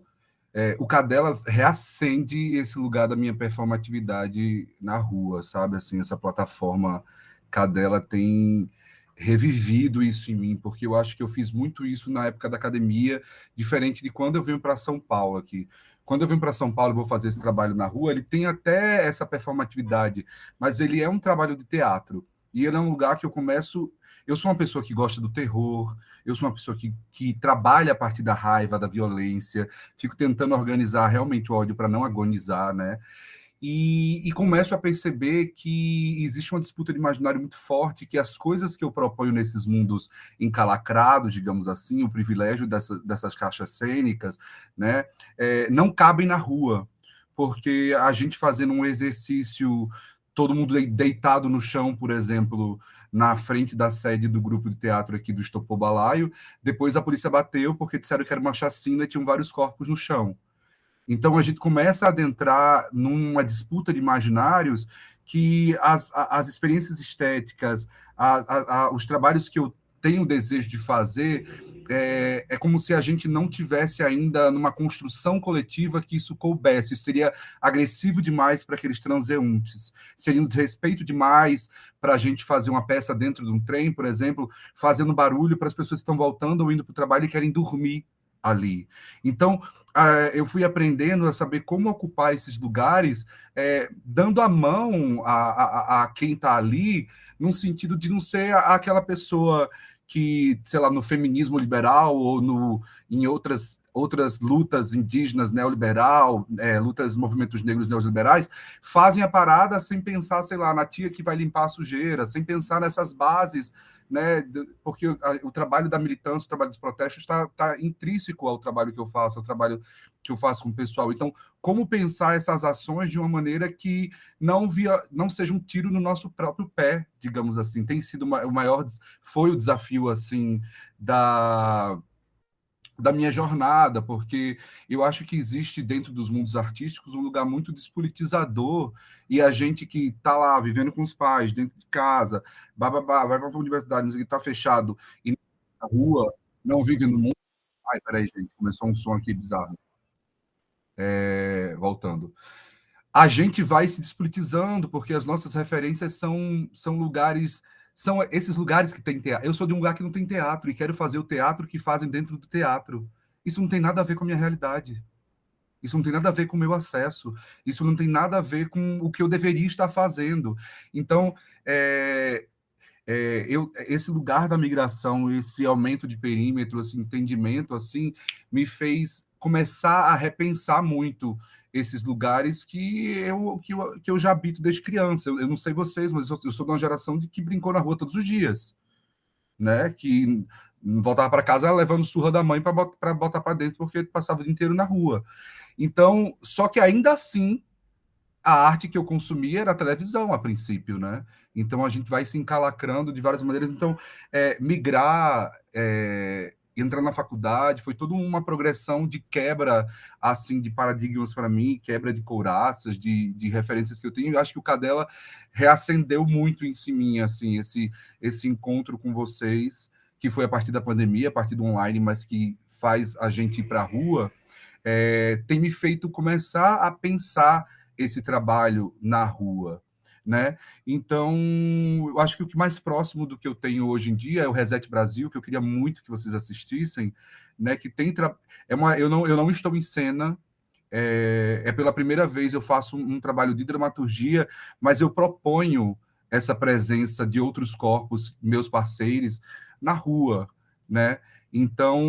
[SPEAKER 3] o Cadela reacende esse lugar da minha performatividade na rua, sabe? Assim, essa plataforma Cadela tem revivido isso em mim, porque eu acho que eu fiz muito isso na época da academia, diferente de quando eu venho para São Paulo aqui. Quando eu venho para São Paulo e vou fazer esse trabalho na rua, ele tem até essa performatividade, mas ele é um trabalho de teatro. E ele é um lugar que eu começo... Eu sou uma pessoa que gosta do terror, eu sou uma pessoa que trabalha a partir da raiva, da violência, fico tentando organizar realmente o ódio para não agonizar, né? E começo a perceber que existe uma disputa de imaginário muito forte, que as coisas que eu proponho nesses mundos encalacrados, digamos assim, o privilégio dessas caixas cênicas, né, não cabem na rua, porque a gente fazendo um exercício, todo mundo deitado no chão, por exemplo, na frente da sede do grupo de teatro aqui do Estopô Balaio, depois a polícia bateu porque disseram que era uma chacina e tinham vários corpos no chão. Então, a gente começa a adentrar numa disputa de imaginários que as experiências estéticas, os trabalhos que eu tenho desejo de fazer, é como se a gente não tivesse ainda numa construção coletiva que isso coubesse. Isso seria agressivo demais para aqueles transeuntes. Seria um desrespeito demais para a gente fazer uma peça dentro de um trem, por exemplo, fazendo barulho para as pessoas que estão voltando ou indo para o trabalho e querem dormir ali. Então, eu fui aprendendo a saber como ocupar esses lugares, dando a mão a quem está ali, num sentido de não ser aquela pessoa que, sei lá, no feminismo liberal ou em outras lutas indígenas neoliberal, lutas movimentos negros neoliberais, fazem a parada sem pensar, sei lá, na tia que vai limpar a sujeira, sem pensar nessas bases, né, porque o trabalho da militância, o trabalho dos protestos está intrínseco ao trabalho que eu faço, ao trabalho que eu faço com o pessoal. Então, como pensar essas ações de uma maneira que não seja um tiro no nosso próprio pé, digamos assim. Tem sido foi o desafio, assim, da minha jornada, porque eu acho que existe dentro dos mundos artísticos um lugar muito despolitizador, e a gente que está lá vivendo com os pais, dentro de casa, vai para a universidade, está fechado, e na rua, não vive no mundo... Ai, peraí, gente, começou um som aqui bizarro. Voltando. A gente vai se despolitizando, porque as nossas referências são lugares... São esses lugares que tem teatro. Eu sou de um lugar que não tem teatro e quero fazer o teatro que fazem dentro do teatro. Isso não tem nada a ver com a minha realidade. Isso não tem nada a ver com o meu acesso. Isso não tem nada a ver com o que eu deveria estar fazendo. Então, esse lugar da migração, esse aumento de perímetro, esse entendimento, assim, me fez começar a repensar muito esses lugares que eu já habito desde criança. Eu não sei vocês, mas eu sou de uma geração que brincou na rua todos os dias, né? Que voltava para casa levando surra da mãe para botar para dentro, porque passava o dia inteiro na rua. Então, só que ainda assim, a arte que eu consumia era a televisão, a princípio, né? Então, a gente vai se encalacrando de várias maneiras. Então, migrar... entrar na faculdade, foi toda uma progressão de quebra, assim, de paradigmas para mim, quebra de couraças, de referências que eu tenho. Eu acho que o Cadela reacendeu muito em mim, assim, esse encontro com vocês, que foi a partir da pandemia, a partir do online, mas que faz a gente ir para a rua, tem me feito começar a pensar esse trabalho na rua, né? Então, eu acho que o que mais próximo do que eu tenho hoje em dia é o Reset Brasil, que eu queria muito que vocês assistissem, né? Que tem eu não estou em cena, pela primeira vez eu faço um trabalho de dramaturgia, mas eu proponho essa presença de outros corpos, meus parceiros, na rua, né? Então,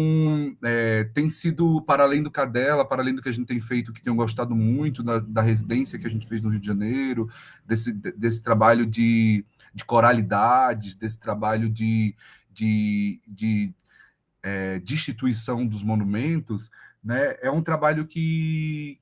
[SPEAKER 3] tem sido, para além do Cadela, para além do que a gente tem feito, que tenho gostado muito da residência que a gente fez no Rio de Janeiro, desse trabalho de coralidades, desse trabalho de instituição dos monumentos, né? É um trabalho que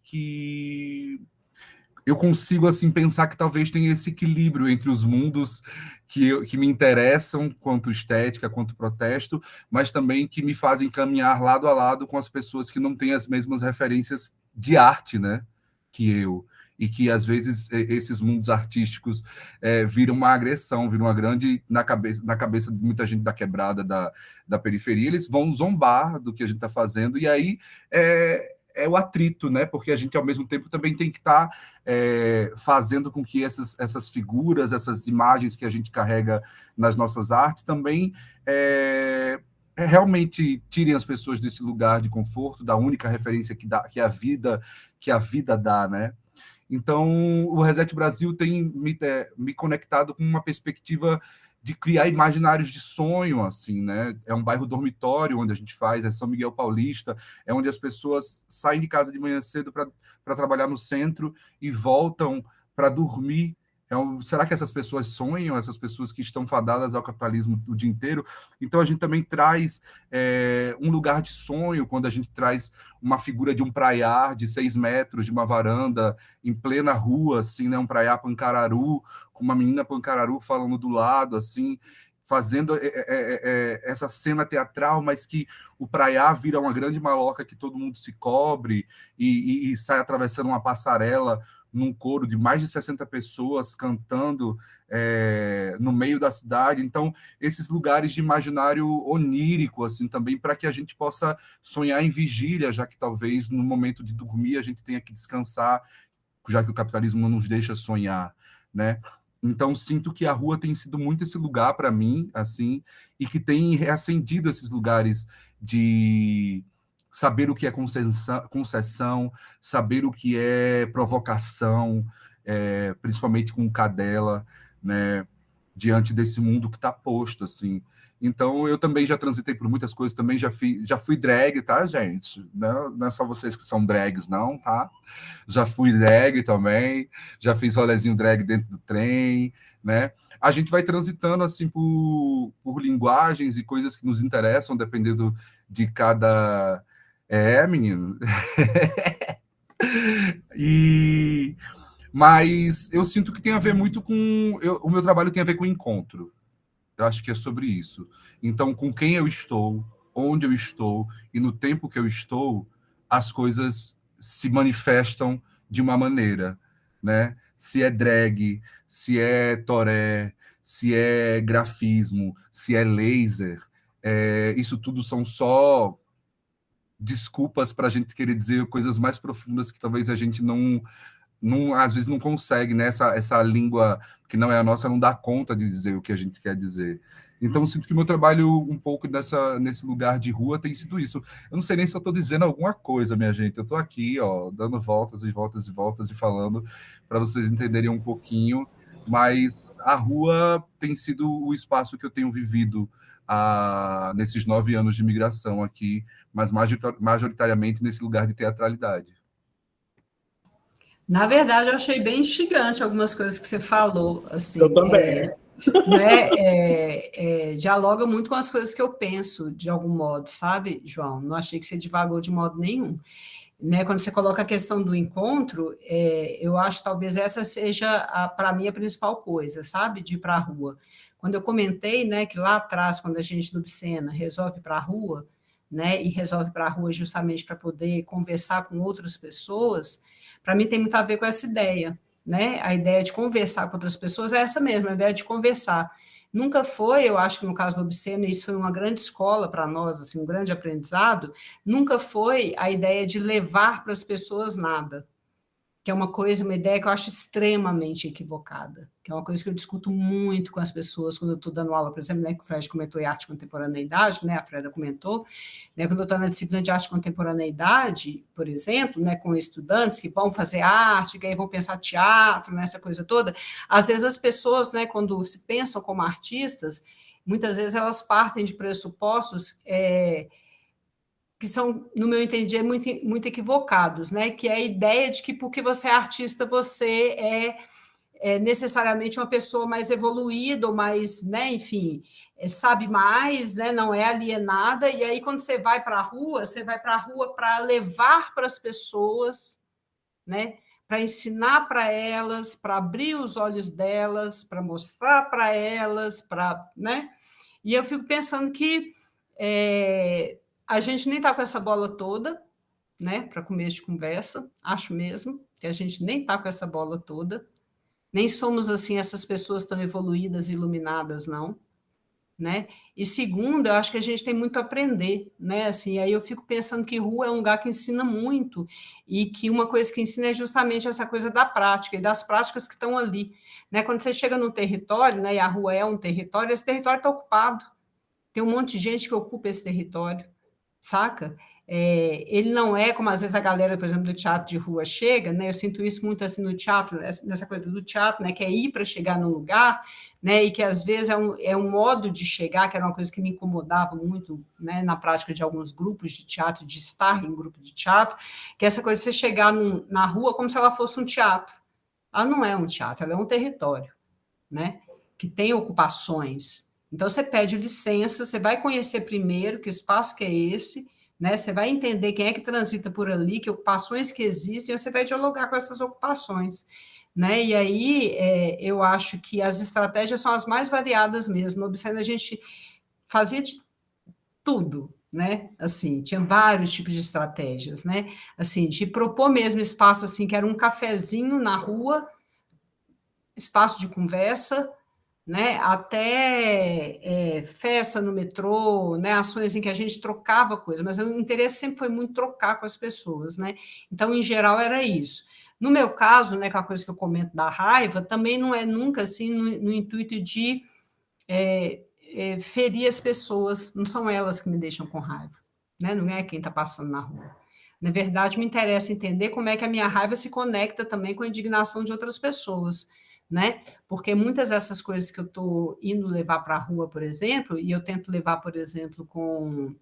[SPEAKER 3] eu consigo, assim, pensar que talvez tenha esse equilíbrio entre os mundos que me interessam quanto estética, quanto protesto, mas também que me fazem caminhar lado a lado com as pessoas que não têm as mesmas referências de arte, né, que eu. E que, às vezes, esses mundos artísticos viram uma agressão, viram uma grande... Na cabeça de muita gente da quebrada, da periferia, eles vão zombar do que a gente está fazendo, e aí é o atrito, né? Porque a gente, ao mesmo tempo, também tem que estar fazendo com que essas figuras, essas imagens que a gente carrega nas nossas artes também realmente tirem as pessoas desse lugar de conforto, da única referência que a vida dá, né? Então, o Reset Brasil tem me conectado com uma perspectiva de criar imaginários de sonho, assim, né? É um bairro dormitório onde a gente faz, é São Miguel Paulista, é onde as pessoas saem de casa de manhã cedo para trabalhar no centro e voltam para dormir. Será que essas pessoas sonham, essas pessoas que estão fadadas ao capitalismo o dia inteiro? Então, a gente também traz um lugar de sonho, quando a gente traz uma figura de um praiar de 6 metros, de uma varanda, em plena rua, assim, né? Um praiar Pancararu, com uma menina Pancararu falando do lado, assim, fazendo essa cena teatral, mas que o praiar vira uma grande maloca que todo mundo se cobre e sai atravessando uma passarela num coro de mais de 60 pessoas cantando no meio da cidade. Então, esses lugares de imaginário onírico, assim, também, para que a gente possa sonhar em vigília, já que talvez no momento de dormir a gente tenha que descansar, já que o capitalismo não nos deixa sonhar, né? Então, sinto que a rua tem sido muito esse lugar para mim, assim, e que tem reacendido esses lugares de saber o que é concessão, saber o que é provocação, principalmente com Cadela, né, diante desse mundo que está posto, assim. Então, eu também já transitei por muitas coisas, também já fui drag, tá, gente? Não é só vocês que são drags, não, tá? Já fui drag também, já fiz rolezinho drag dentro do trem, né? A gente vai transitando, assim, por linguagens e coisas que nos interessam, dependendo de cada... menino. Mas eu sinto que tem a ver muito com... o meu trabalho tem a ver com encontro. Eu acho que é sobre isso. Então, com quem eu estou, onde eu estou e no tempo que eu estou, as coisas se manifestam de uma maneira, né? Se é drag, se é toré, se é grafismo, se é laser, isso tudo são só desculpas para a gente querer dizer coisas mais profundas que talvez a gente às vezes não consegue, né? Essa língua que não é a nossa não dá conta de dizer o que a gente quer dizer. Então, eu sinto que o meu trabalho um pouco nesse lugar de rua tem sido isso. Eu não sei nem se eu estou dizendo alguma coisa, minha gente. Eu estou aqui, ó, dando voltas e voltas e voltas e falando para vocês entenderem um pouquinho. Mas a rua tem sido o espaço que eu tenho vivido nesses 9 anos de imigração aqui, mas majoritariamente nesse lugar de teatralidade.
[SPEAKER 2] Na verdade, eu achei bem instigante algumas coisas que você falou. Assim,
[SPEAKER 1] Eu também.
[SPEAKER 2] Dialoga muito com as coisas que eu penso, de algum modo, sabe, João? Não achei que você divagou de modo nenhum. Né, quando você coloca a questão do encontro, eu acho que talvez essa seja, para mim, a principal coisa, sabe, de ir para a rua. Quando eu comentei, né, que lá atrás, quando a gente do Bicena resolve ir para a rua, né, e resolve ir para a rua justamente para poder conversar com outras pessoas, para mim tem muito a ver com essa ideia, né? A ideia de conversar com outras pessoas é essa mesma, a ideia de conversar. Nunca foi, eu acho que no caso do Obsceno, isso foi uma grande escola para nós, assim, um grande aprendizado, nunca foi a ideia de levar para as pessoas nada, que é uma ideia que eu acho extremamente equivocada, que é uma coisa que eu discuto muito com as pessoas quando eu estou dando aula, por exemplo, né, que o Fred comentou em arte e contemporaneidade, né, a Freda comentou, né, quando eu estou na disciplina de arte e contemporaneidade, por exemplo, né, com estudantes que vão fazer arte, que aí vão pensar teatro, né, essa coisa toda, às vezes as pessoas, né, quando se pensam como artistas, muitas vezes elas partem de pressupostos que são, no meu entender, muito, muito equivocados, né? Que é a ideia de que porque você é artista, você é necessariamente uma pessoa mais evoluída, ou mais, né, enfim, sabe mais, né, não é alienada, e aí quando você vai para a rua para levar para as pessoas, né, para ensinar para elas, para abrir os olhos delas, para mostrar para elas, né? E eu fico pensando que a gente nem está com essa bola toda, né, para começo de conversa, acho mesmo que a gente nem está com essa bola toda, nem somos assim essas pessoas tão evoluídas e iluminadas, não, né? E segundo, eu acho que a gente tem muito a aprender, né? Assim, aí eu fico pensando que rua é um lugar que ensina muito e que uma coisa que ensina é justamente essa coisa da prática e das práticas que estão ali, né? Quando você chega num território, né, e a rua é um território, esse território está ocupado, tem um monte de gente que ocupa esse território, saca? Ele não é como às vezes a galera, por exemplo, do teatro de rua chega, né? Eu sinto isso muito assim no teatro, nessa coisa do teatro, né? Que é ir para chegar no lugar, né? E que às vezes é um modo de chegar, que era uma coisa que me incomodava muito, né? Na prática de alguns grupos de teatro, de estar em grupo de teatro, que é essa coisa de você chegar na rua como se ela fosse um teatro. Ela não é um teatro, ela é um território, né? Que tem ocupações. Então você pede licença, você vai conhecer primeiro que espaço que é esse, né? Você vai entender quem é que transita por ali, que ocupações que existem, e você vai dialogar com essas ocupações, né? E aí eu acho que as estratégias são as mais variadas mesmo. Observe, a gente fazia de tudo, né? Assim, tinha vários tipos de estratégias, né? Assim, de propor mesmo espaço assim, que era um cafezinho na rua, espaço de conversa, né, até festa no metrô, né, ações em que a gente trocava coisas, mas o interesse sempre foi muito trocar com as pessoas, né? Então, em geral, era isso. No meu caso, né, com a coisa que eu comento da raiva, também não é nunca assim no intuito de ferir as pessoas, não são elas que me deixam com raiva, né? Não é quem está passando na rua. Na verdade, me interessa entender como é que a minha raiva se conecta também com a indignação de outras pessoas, né? Porque muitas dessas coisas que eu estou indo levar para a rua, por exemplo, e eu tento levar, por exemplo, com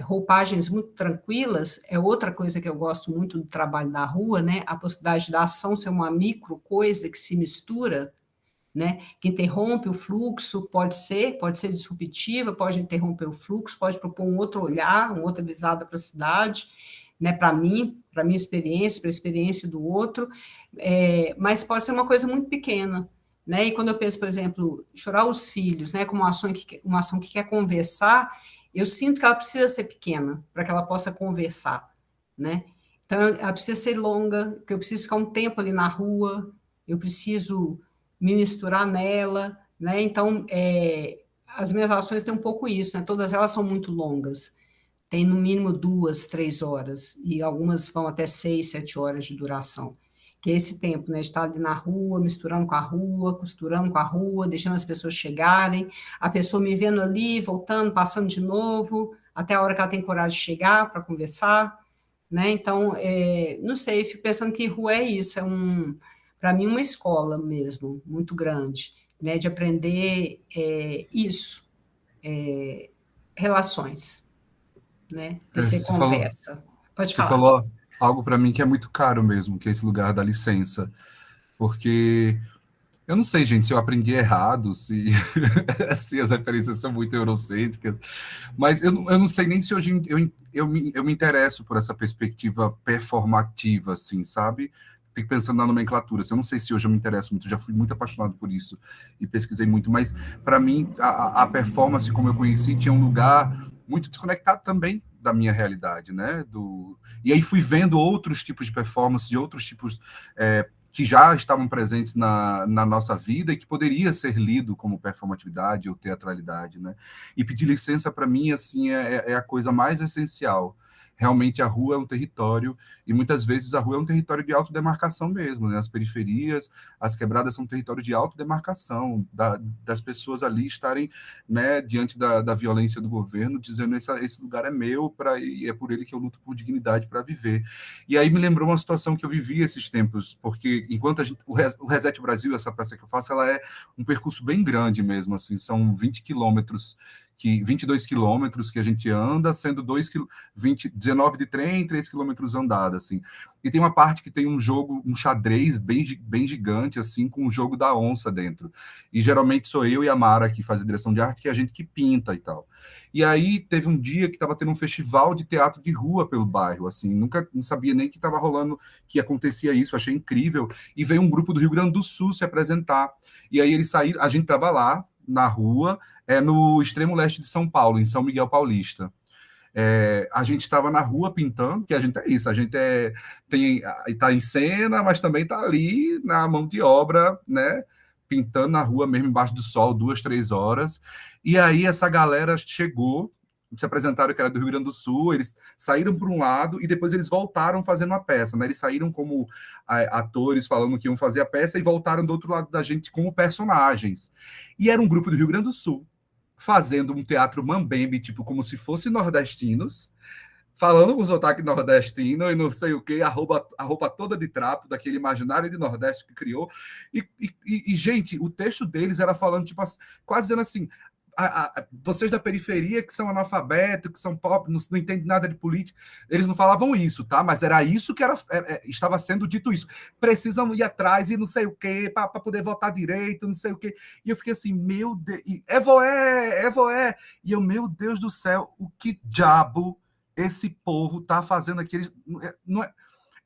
[SPEAKER 2] roupagens muito tranquilas, é outra coisa que eu gosto muito do trabalho da rua, né? A possibilidade da ação ser uma micro coisa que se mistura, né? Que interrompe o fluxo, pode ser disruptiva, pode interromper o fluxo, pode propor um outro olhar, uma outra visada para a cidade, né? Para mim, para a minha experiência, para a experiência do outro, mas pode ser uma coisa muito pequena, né? E quando eu penso, por exemplo, chorar os filhos, né? Como uma ação que quer conversar, eu sinto que ela precisa ser pequena para que ela possa conversar, né? Então, ela precisa ser longa, que eu preciso ficar um tempo ali na rua, eu preciso me misturar nela, né? Então, as minhas ações têm um pouco isso, né? Todas elas são muito longas, tem no mínimo 2, 3 horas, e algumas vão até 6, 7 horas de duração, que é esse tempo, né? De estar ali na rua, misturando com a rua, costurando com a rua, deixando as pessoas chegarem, a pessoa me vendo ali, voltando, passando de novo, até a hora que ela tem coragem de chegar para conversar, né? Então, não sei, fico pensando que rua é isso, para mim, uma escola mesmo, muito grande, né? De aprender isso, relações, né? Tecer
[SPEAKER 3] Você falou,
[SPEAKER 2] conversa. Pode
[SPEAKER 3] você
[SPEAKER 2] falar.
[SPEAKER 3] falou algo para mim que é muito caro mesmo, que é esse lugar da licença. Porque eu não sei, gente, se eu aprendi errado, se, se as referências são muito eurocêntricas, mas eu não sei nem se hoje eu me interesso por essa perspectiva performativa, assim, sabe? Fico pensando na nomenclatura. Assim, eu não sei se hoje eu me interesso muito, já fui muito apaixonado por isso e pesquisei muito, mas para mim a performance, como eu conheci, tinha um lugar muito desconectado também da minha realidade, né? E aí fui vendo outros tipos de performance, de outros tipos que já estavam presentes na nossa vida e que poderia ser lido como performatividade ou teatralidade, né? E pedir licença, para mim, assim, é a coisa mais essencial. Realmente a rua é um território, e muitas vezes a rua é um território de autodemarcação mesmo, né? As periferias, as quebradas são território de autodemarcação, das pessoas ali estarem, né, diante da violência do governo, dizendo esse lugar é meu, e é por ele que eu luto por dignidade para viver. E aí me lembrou uma situação que eu vivi esses tempos, porque enquanto o Reset Brasil, essa peça que eu faço, ela é um percurso bem grande mesmo, assim, são 22 quilômetros que a gente anda, sendo 19 de trem, 3 quilômetros andado, assim. E tem uma parte que tem um jogo, um xadrez bem gigante, assim, com o jogo da onça dentro. E geralmente sou eu e a Mara que faz a direção de arte, que é a gente que pinta e tal. E aí teve um dia que estava tendo um festival de teatro de rua pelo bairro, assim, não sabia nem que estava rolando, que acontecia isso, achei incrível. E veio um grupo do Rio Grande do Sul se apresentar. E aí eles saíram, a gente estava lá, na rua, no extremo leste de São Paulo, em São Miguel Paulista. A gente estava na rua pintando, que a gente é isso, a gente está em cena, mas também está ali na mão de obra, né? Pintando na rua mesmo, embaixo do sol, 2, 3 horas. E aí essa galera chegou, se apresentaram que era do Rio Grande do Sul, eles saíram por um lado e depois eles voltaram fazendo a peça, né? Eles saíram como atores falando que iam fazer a peça e voltaram do outro lado da gente como personagens. E era um grupo do Rio Grande do Sul. fazendo um teatro mambembe, tipo, como se fossem nordestinos, falando com sotaque nordestino e não sei o quê, a roupa toda de trapo, daquele imaginário de Nordeste que criou. Gente, o texto deles era falando, tipo, quase dizendo assim, vocês da periferia que são analfabetos, que são pobres, não entendem nada de política, eles não falavam isso, tá? Mas era isso que estava sendo dito isso. Precisam ir atrás e não sei o quê, para poder votar direito, não sei o quê. E eu fiquei assim, meu Deus, Evoé. E eu, meu Deus do céu, o que diabo esse povo tá fazendo aqui? Não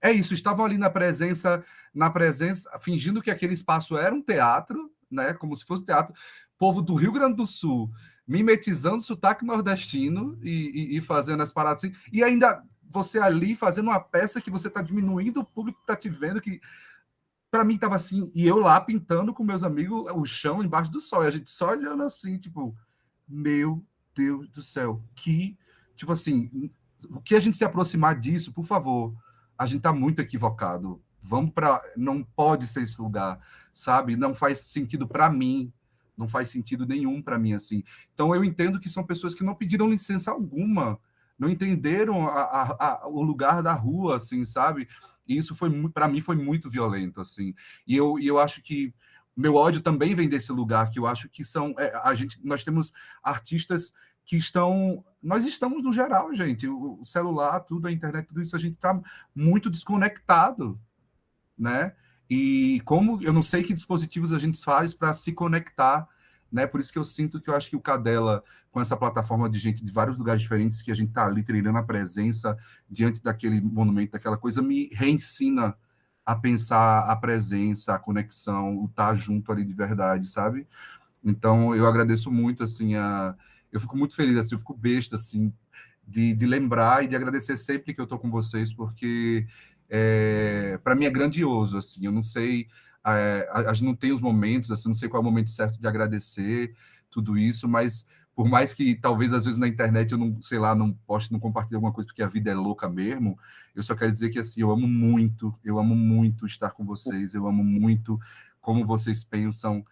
[SPEAKER 3] é isso, estavam ali na presença, fingindo que aquele espaço era um teatro, né? Como se fosse teatro. Povo do Rio Grande do Sul mimetizando sotaque nordestino e fazendo as paradas assim, e ainda você ali fazendo uma peça que você está diminuindo o público que está te vendo, que para mim estava assim, e eu lá pintando com meus amigos o chão embaixo do sol, e a gente só olhando assim, tipo, meu Deus do céu, que, tipo assim, o que a gente se aproximar disso, por favor, a gente está muito equivocado, vamos para, não pode ser esse lugar, sabe? Não faz sentido para mim, não faz sentido nenhum para mim, assim. Então, eu entendo que são pessoas que não pediram licença alguma, não entenderam o lugar da rua, assim, sabe? E isso foi, para mim, foi muito violento, assim. E eu acho que meu ódio também vem desse lugar, que eu acho que são... nós temos artistas que estão... Nós estamos, no geral, gente. O celular, tudo, a internet, tudo isso, a gente está muito desconectado, né? E como eu não sei que dispositivos a gente faz para se conectar, né? Por isso que eu sinto que eu acho que o Cadela, com essa plataforma de gente de vários lugares diferentes, que a gente está ali treinando a presença diante daquele monumento, daquela coisa, me reensina a pensar a presença, a conexão, o estar junto ali de verdade, sabe? Então, eu agradeço muito, assim, eu fico muito feliz, assim, eu fico besta, assim, de lembrar e de agradecer sempre que eu estou com vocês, porque para mim é grandioso, assim, eu não sei, a gente não tem os momentos, assim, não sei qual é o momento certo de agradecer tudo isso, mas por mais que talvez às vezes na internet eu não, sei lá, não poste, não compartilhe alguma coisa porque a vida é louca mesmo, eu só quero dizer que, assim, eu amo muito estar com vocês, eu amo muito como vocês pensam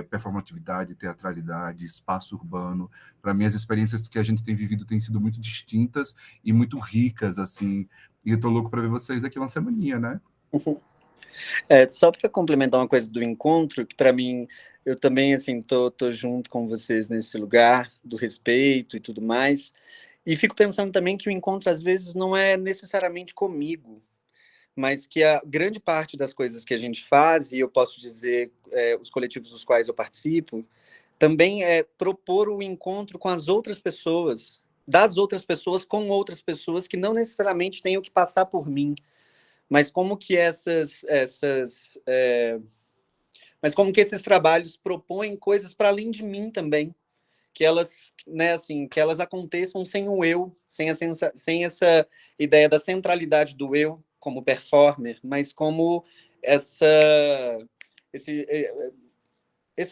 [SPEAKER 3] performatividade, teatralidade, espaço urbano. Para mim, as experiências que a gente tem vivido têm sido muito distintas e muito ricas, assim, e eu tô louco para ver vocês daqui uma semaninha, né?
[SPEAKER 4] Só para complementar uma coisa do encontro, que para mim, eu também, assim, tô junto com vocês nesse lugar do respeito e tudo mais, e fico pensando também que o encontro, às vezes, não é necessariamente comigo, mas que a grande parte das coisas que a gente faz, e eu posso dizer os coletivos dos quais eu participo, também é propor o encontro com as outras pessoas, das outras pessoas com outras pessoas que não necessariamente tenham que passar por mim, mas como que mas como que esses trabalhos propõem coisas para além de mim também, que elas, né, assim, que elas aconteçam sem o eu, sem essa ideia da centralidade do eu como performer, mas como esse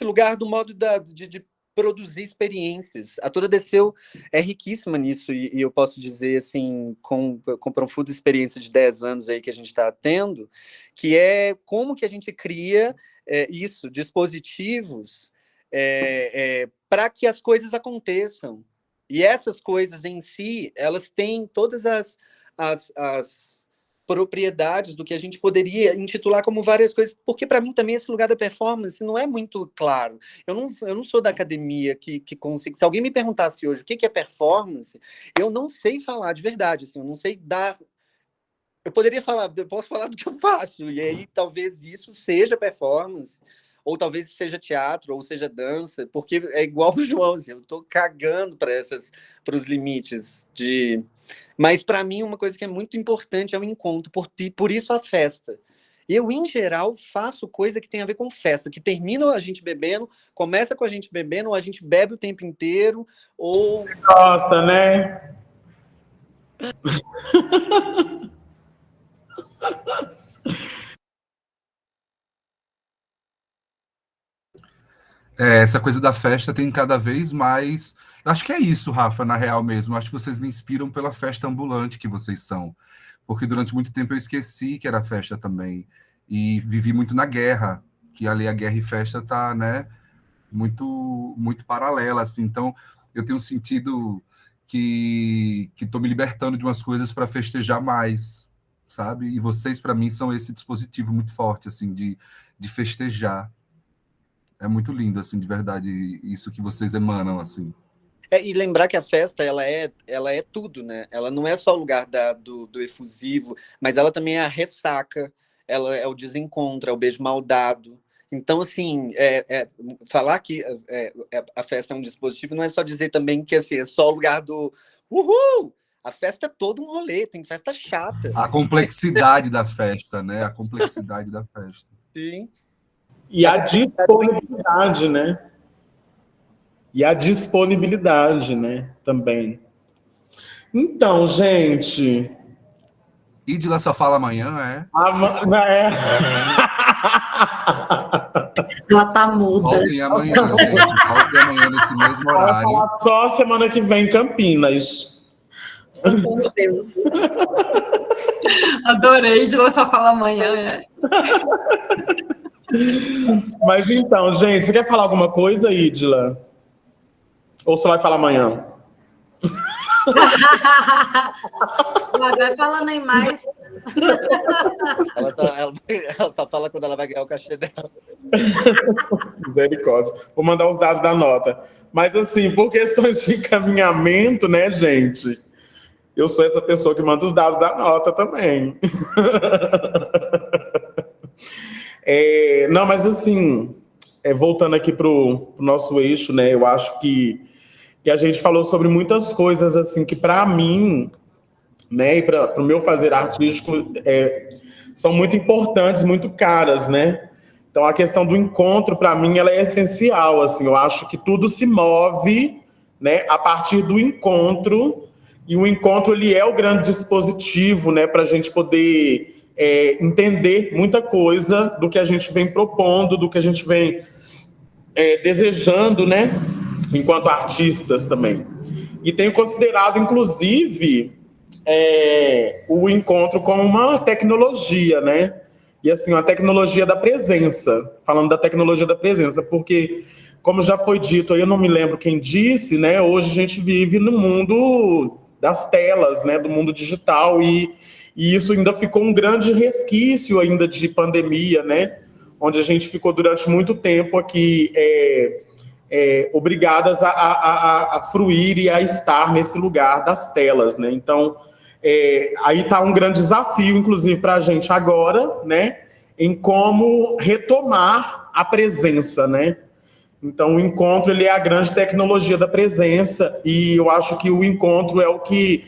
[SPEAKER 4] lugar do modo de produzir experiências. A Toda Desceu é riquíssima nisso, e eu posso dizer, assim, com profunda experiência de 10 anos aí que a gente está tendo, que é como que a gente cria dispositivos para que as coisas aconteçam. E essas coisas em si, elas têm todas as propriedades do que a gente poderia intitular como várias coisas, porque para mim também esse lugar da performance não é muito claro. Eu não sou da academia que consigo... Se alguém me perguntasse hoje o que é performance, eu não sei falar de verdade, assim, eu não sei dar... Eu posso falar do que eu faço, e aí talvez isso seja performance, ou talvez seja teatro, ou seja dança, porque é igual o João, assim, eu estou cagando para os limites de... Mas, para mim, uma coisa que é muito importante é o encontro, por isso a festa. Eu, em geral, faço coisa que tem a ver com festa, que termina a gente bebendo, começa com a gente bebendo, ou a gente bebe o tempo inteiro, ou...
[SPEAKER 1] Você gosta, né?
[SPEAKER 3] Essa coisa da festa tem cada vez mais... Eu acho que é isso, Rafa, na real mesmo. Eu acho que vocês me inspiram pela festa ambulante que vocês são. Porque durante muito tempo eu esqueci que era festa também. E vivi muito na guerra, que ali a guerra e festa tá, né, muito paralela, assim. Então, eu tenho sentido que estou me libertando de umas coisas para festejar mais, sabe? E vocês, para mim, são esse dispositivo muito forte, assim, de festejar. É muito lindo, assim, de verdade, isso que vocês emanam, assim.
[SPEAKER 4] E lembrar que a festa, ela é tudo, né? Ela não é só o lugar do efusivo, mas ela também é a ressaca, ela é o desencontro, é o beijo mal dado. Então, assim, falar que a festa é um dispositivo não é só dizer também que assim, é só o lugar do uhul! A festa é todo um rolê, tem festa chata.
[SPEAKER 3] A complexidade da festa, né? A complexidade da festa.
[SPEAKER 4] Sim.
[SPEAKER 1] E a disponibilidade, né? E a disponibilidade, né? Também. Então, gente...
[SPEAKER 3] Ídila só fala amanhã, é?
[SPEAKER 5] Ela tá muda.
[SPEAKER 3] Voltem amanhã, gente. Voltem amanhã nesse mesmo horário.
[SPEAKER 1] Vai falar só semana que vem em Campinas.
[SPEAKER 5] Santo Deus.
[SPEAKER 2] Adorei, Ídila só fala amanhã.
[SPEAKER 1] Mas então, gente, você quer falar alguma coisa, Ídila? Ou você vai falar amanhã?
[SPEAKER 5] Vai falando aí mais.
[SPEAKER 4] Ela só fala quando ela vai ganhar o cachê dela.
[SPEAKER 1] Misericórdia. Vou mandar os dados da nota. Mas assim, por questões de encaminhamento, né, gente? Eu sou essa pessoa que manda os dados da nota também. Não, mas assim, voltando aqui pro nosso eixo, né? Eu acho que a gente falou sobre muitas coisas assim que para mim, né, e para o meu fazer artístico são muito importantes, muito caras, né? Então a questão do encontro para mim ela é essencial, assim. Eu acho que tudo se move, né, a partir do encontro, e o encontro ele é o grande dispositivo, né, para a gente poder entender muita coisa do que a gente vem propondo, do que a gente vem desejando, né? Enquanto artistas também. E tenho considerado, inclusive, o encontro como uma tecnologia, né? E assim, uma tecnologia da presença. Falando da tecnologia da presença, porque, como já foi dito, aí eu não me lembro quem disse, né? Hoje a gente vive no mundo das telas, né? Do mundo digital, e isso ainda ficou um grande resquício ainda de pandemia, né? Onde a gente ficou durante muito tempo aqui obrigadas a fruir e a estar nesse lugar das telas, né? Então, aí está um grande desafio, inclusive, para a gente agora, né? Em como retomar a presença, né? Então, o encontro ele é a grande tecnologia da presença, e eu acho que o encontro é o que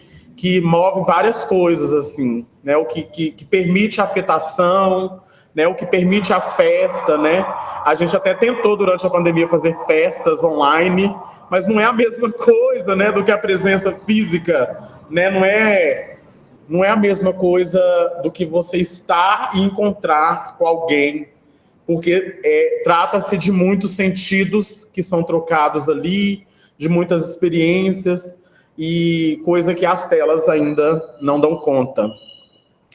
[SPEAKER 1] move várias coisas, assim, né? O que permite a afetação, né, o que permite a festa, né? A gente até tentou durante a pandemia fazer festas online, mas não é a mesma coisa, né, do que a presença física, né? Não é a mesma coisa do que você estar e encontrar com alguém, porque trata-se de muitos sentidos que são trocados ali, de muitas experiências, e coisa que as telas ainda não dão conta,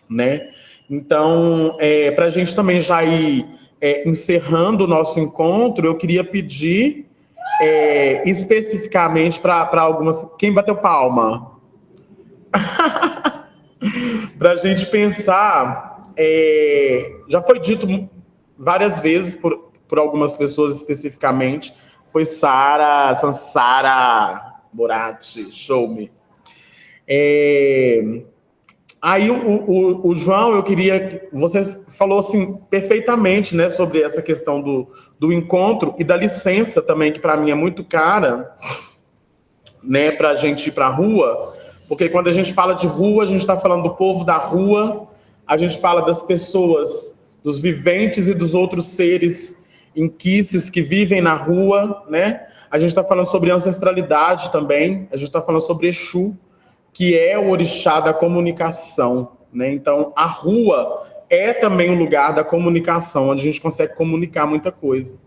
[SPEAKER 1] né? Então, para a gente também já ir encerrando o nosso encontro, eu queria pedir especificamente para algumas... Quem bateu palma? Para a gente pensar... já foi dito várias vezes por algumas pessoas especificamente, foi Sansara Borati, show me. Aí o João, eu queria... Você falou assim perfeitamente, né, sobre essa questão do encontro e da licença também, que para mim é muito cara, né, para a gente ir para a rua, porque quando a gente fala de rua, a gente está falando do povo da rua, a gente fala das pessoas, dos viventes e dos outros seres inquices que vivem na rua, né? A gente está falando sobre ancestralidade também, a gente está falando sobre Exu, que é o orixá da comunicação, né? Então, a rua é também um lugar da comunicação, onde a gente consegue comunicar muita coisa.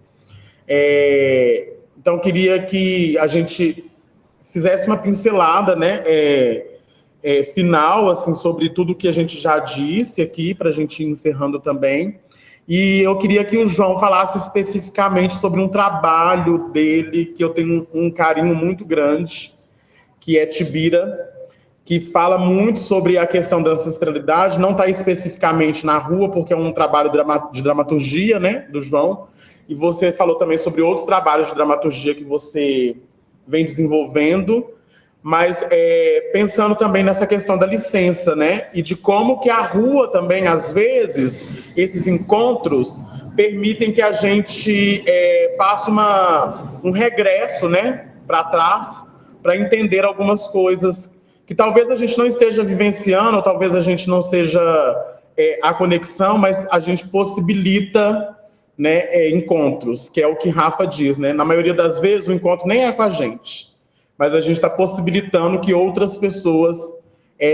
[SPEAKER 1] Então, eu queria que a gente fizesse uma pincelada, né, final, assim, sobre tudo que a gente já disse aqui, para a gente ir encerrando também. E eu queria que o João falasse especificamente sobre um trabalho dele, que eu tenho um carinho muito grande, que é Tibira, que fala muito sobre a questão da ancestralidade, não está especificamente na rua, porque é um trabalho de dramaturgia, né, do João, e você falou também sobre outros trabalhos de dramaturgia que você vem desenvolvendo, mas pensando também nessa questão da licença, né, e de como que a rua também, às vezes, esses encontros permitem que a gente faça um regresso, né, para trás, para entender algumas coisas que talvez a gente não esteja vivenciando, ou talvez a gente não seja a conexão, mas a gente possibilita, né, encontros, que é o que Rafa diz, né? Na maioria das vezes o encontro nem é com a gente, mas a gente está possibilitando que outras pessoas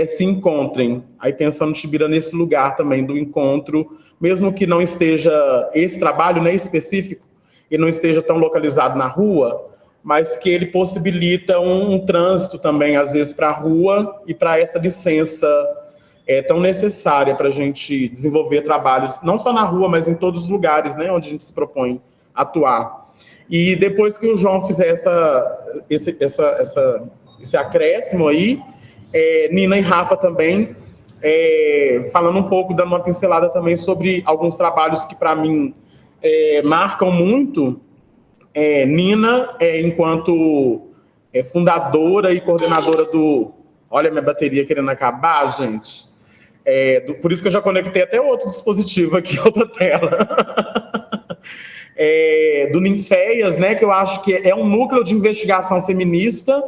[SPEAKER 1] se encontrem. Aí pensando Tibira nesse lugar também do encontro, mesmo que não esteja esse trabalho, né, específico, e não esteja tão localizado na rua, mas que ele possibilita um trânsito também, às vezes, para a rua e para essa licença tão necessária para a gente desenvolver trabalhos, não só na rua, mas em todos os lugares, né, onde a gente se propõe a atuar. E depois que o João fizer esse acréscimo aí, Nina e Rafa também, falando um pouco, dando uma pincelada também sobre alguns trabalhos que, para mim, marcam muito. Nina, enquanto fundadora e coordenadora do... Olha minha bateria querendo acabar, gente. Por isso que eu já conectei até outro dispositivo aqui, outra tela. Do Ninféias, né, que eu acho que é um núcleo de investigação feminista,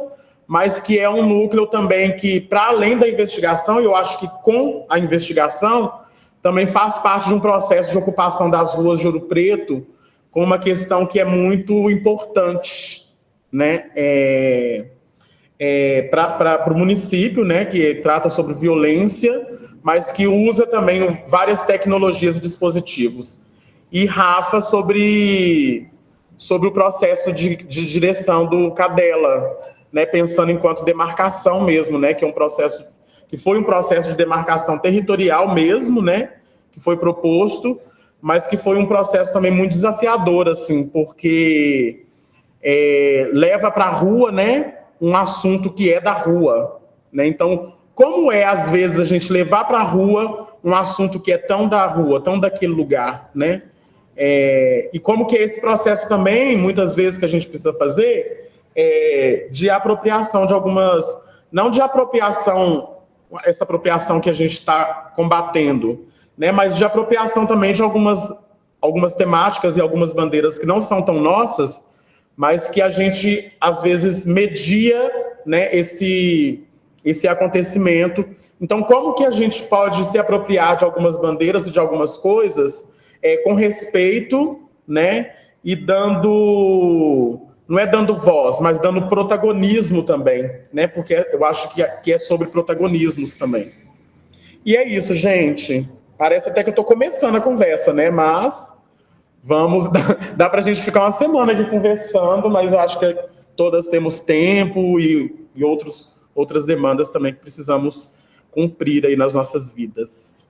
[SPEAKER 1] mas que é um núcleo também que, para além da investigação, eu acho que com a investigação, também faz parte de um processo de ocupação das ruas de Ouro Preto, com uma questão que é muito importante, né, para o município, né, que trata sobre violência, mas que usa também várias tecnologias e dispositivos. E Rafa sobre o processo de direção do Cadela, né, pensando enquanto demarcação mesmo, né, que é um processo que foi um processo de demarcação territorial mesmo, né, que foi proposto, mas que foi um processo também muito desafiador, assim, porque leva para a rua, né, um assunto que é da rua, né? Então, como às vezes, a gente levar para a rua um assunto que é tão da rua, tão daquele lugar, né? E como que é esse processo também, muitas vezes, que a gente precisa fazer, de apropriação de algumas... Não de apropriação, essa apropriação que a gente está combatendo, né, mas de apropriação também de algumas temáticas e algumas bandeiras que não são tão nossas, mas que a gente, às vezes, media, né, esse acontecimento. Então, como que a gente pode se apropriar de algumas bandeiras e de algumas coisas com respeito, né, e dando... Não é dando voz, mas dando protagonismo também, né, porque eu acho que é sobre protagonismos também. E é isso, gente. Parece até que eu estou começando a conversa, né? Mas vamos... Dá para a gente ficar uma semana aqui conversando, mas eu acho que todas temos tempo e outras demandas também que precisamos cumprir aí nas nossas vidas.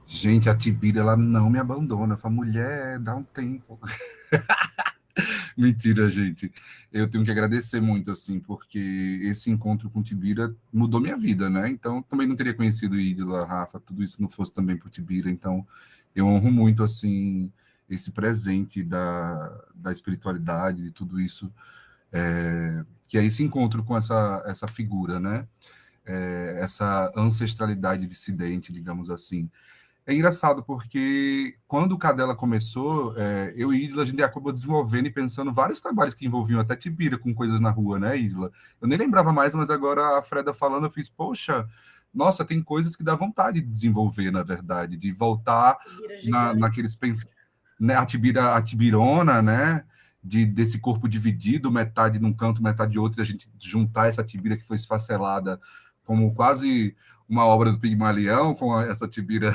[SPEAKER 3] Gente, a Tibira, ela não me abandona. Fala, mulher, dá um tempo. Mentira, gente. Eu tenho que agradecer muito, assim, porque esse encontro com Tibira mudou minha vida, né? Então, também não teria conhecido Ídola, Rafa, tudo isso não fosse também por Tibira. Então, eu honro muito, assim, esse presente da espiritualidade, de tudo isso, que é esse encontro com essa figura, né? Essa ancestralidade dissidente, digamos assim. É engraçado porque quando o Cadela começou, eu e Isla, a gente acabou desenvolvendo e pensando vários trabalhos que envolviam até Tibira com coisas na rua, né, Isla? Eu nem lembrava mais, mas agora a Freda falando, eu fiz, poxa, nossa, tem coisas que dá vontade de desenvolver, na verdade, de voltar naqueles né, a Tibirona, né, desse corpo dividido, metade num canto, metade de outro, e a gente juntar essa Tibira que foi esfacelada como quase uma obra do Pigmalião, com essa Tibira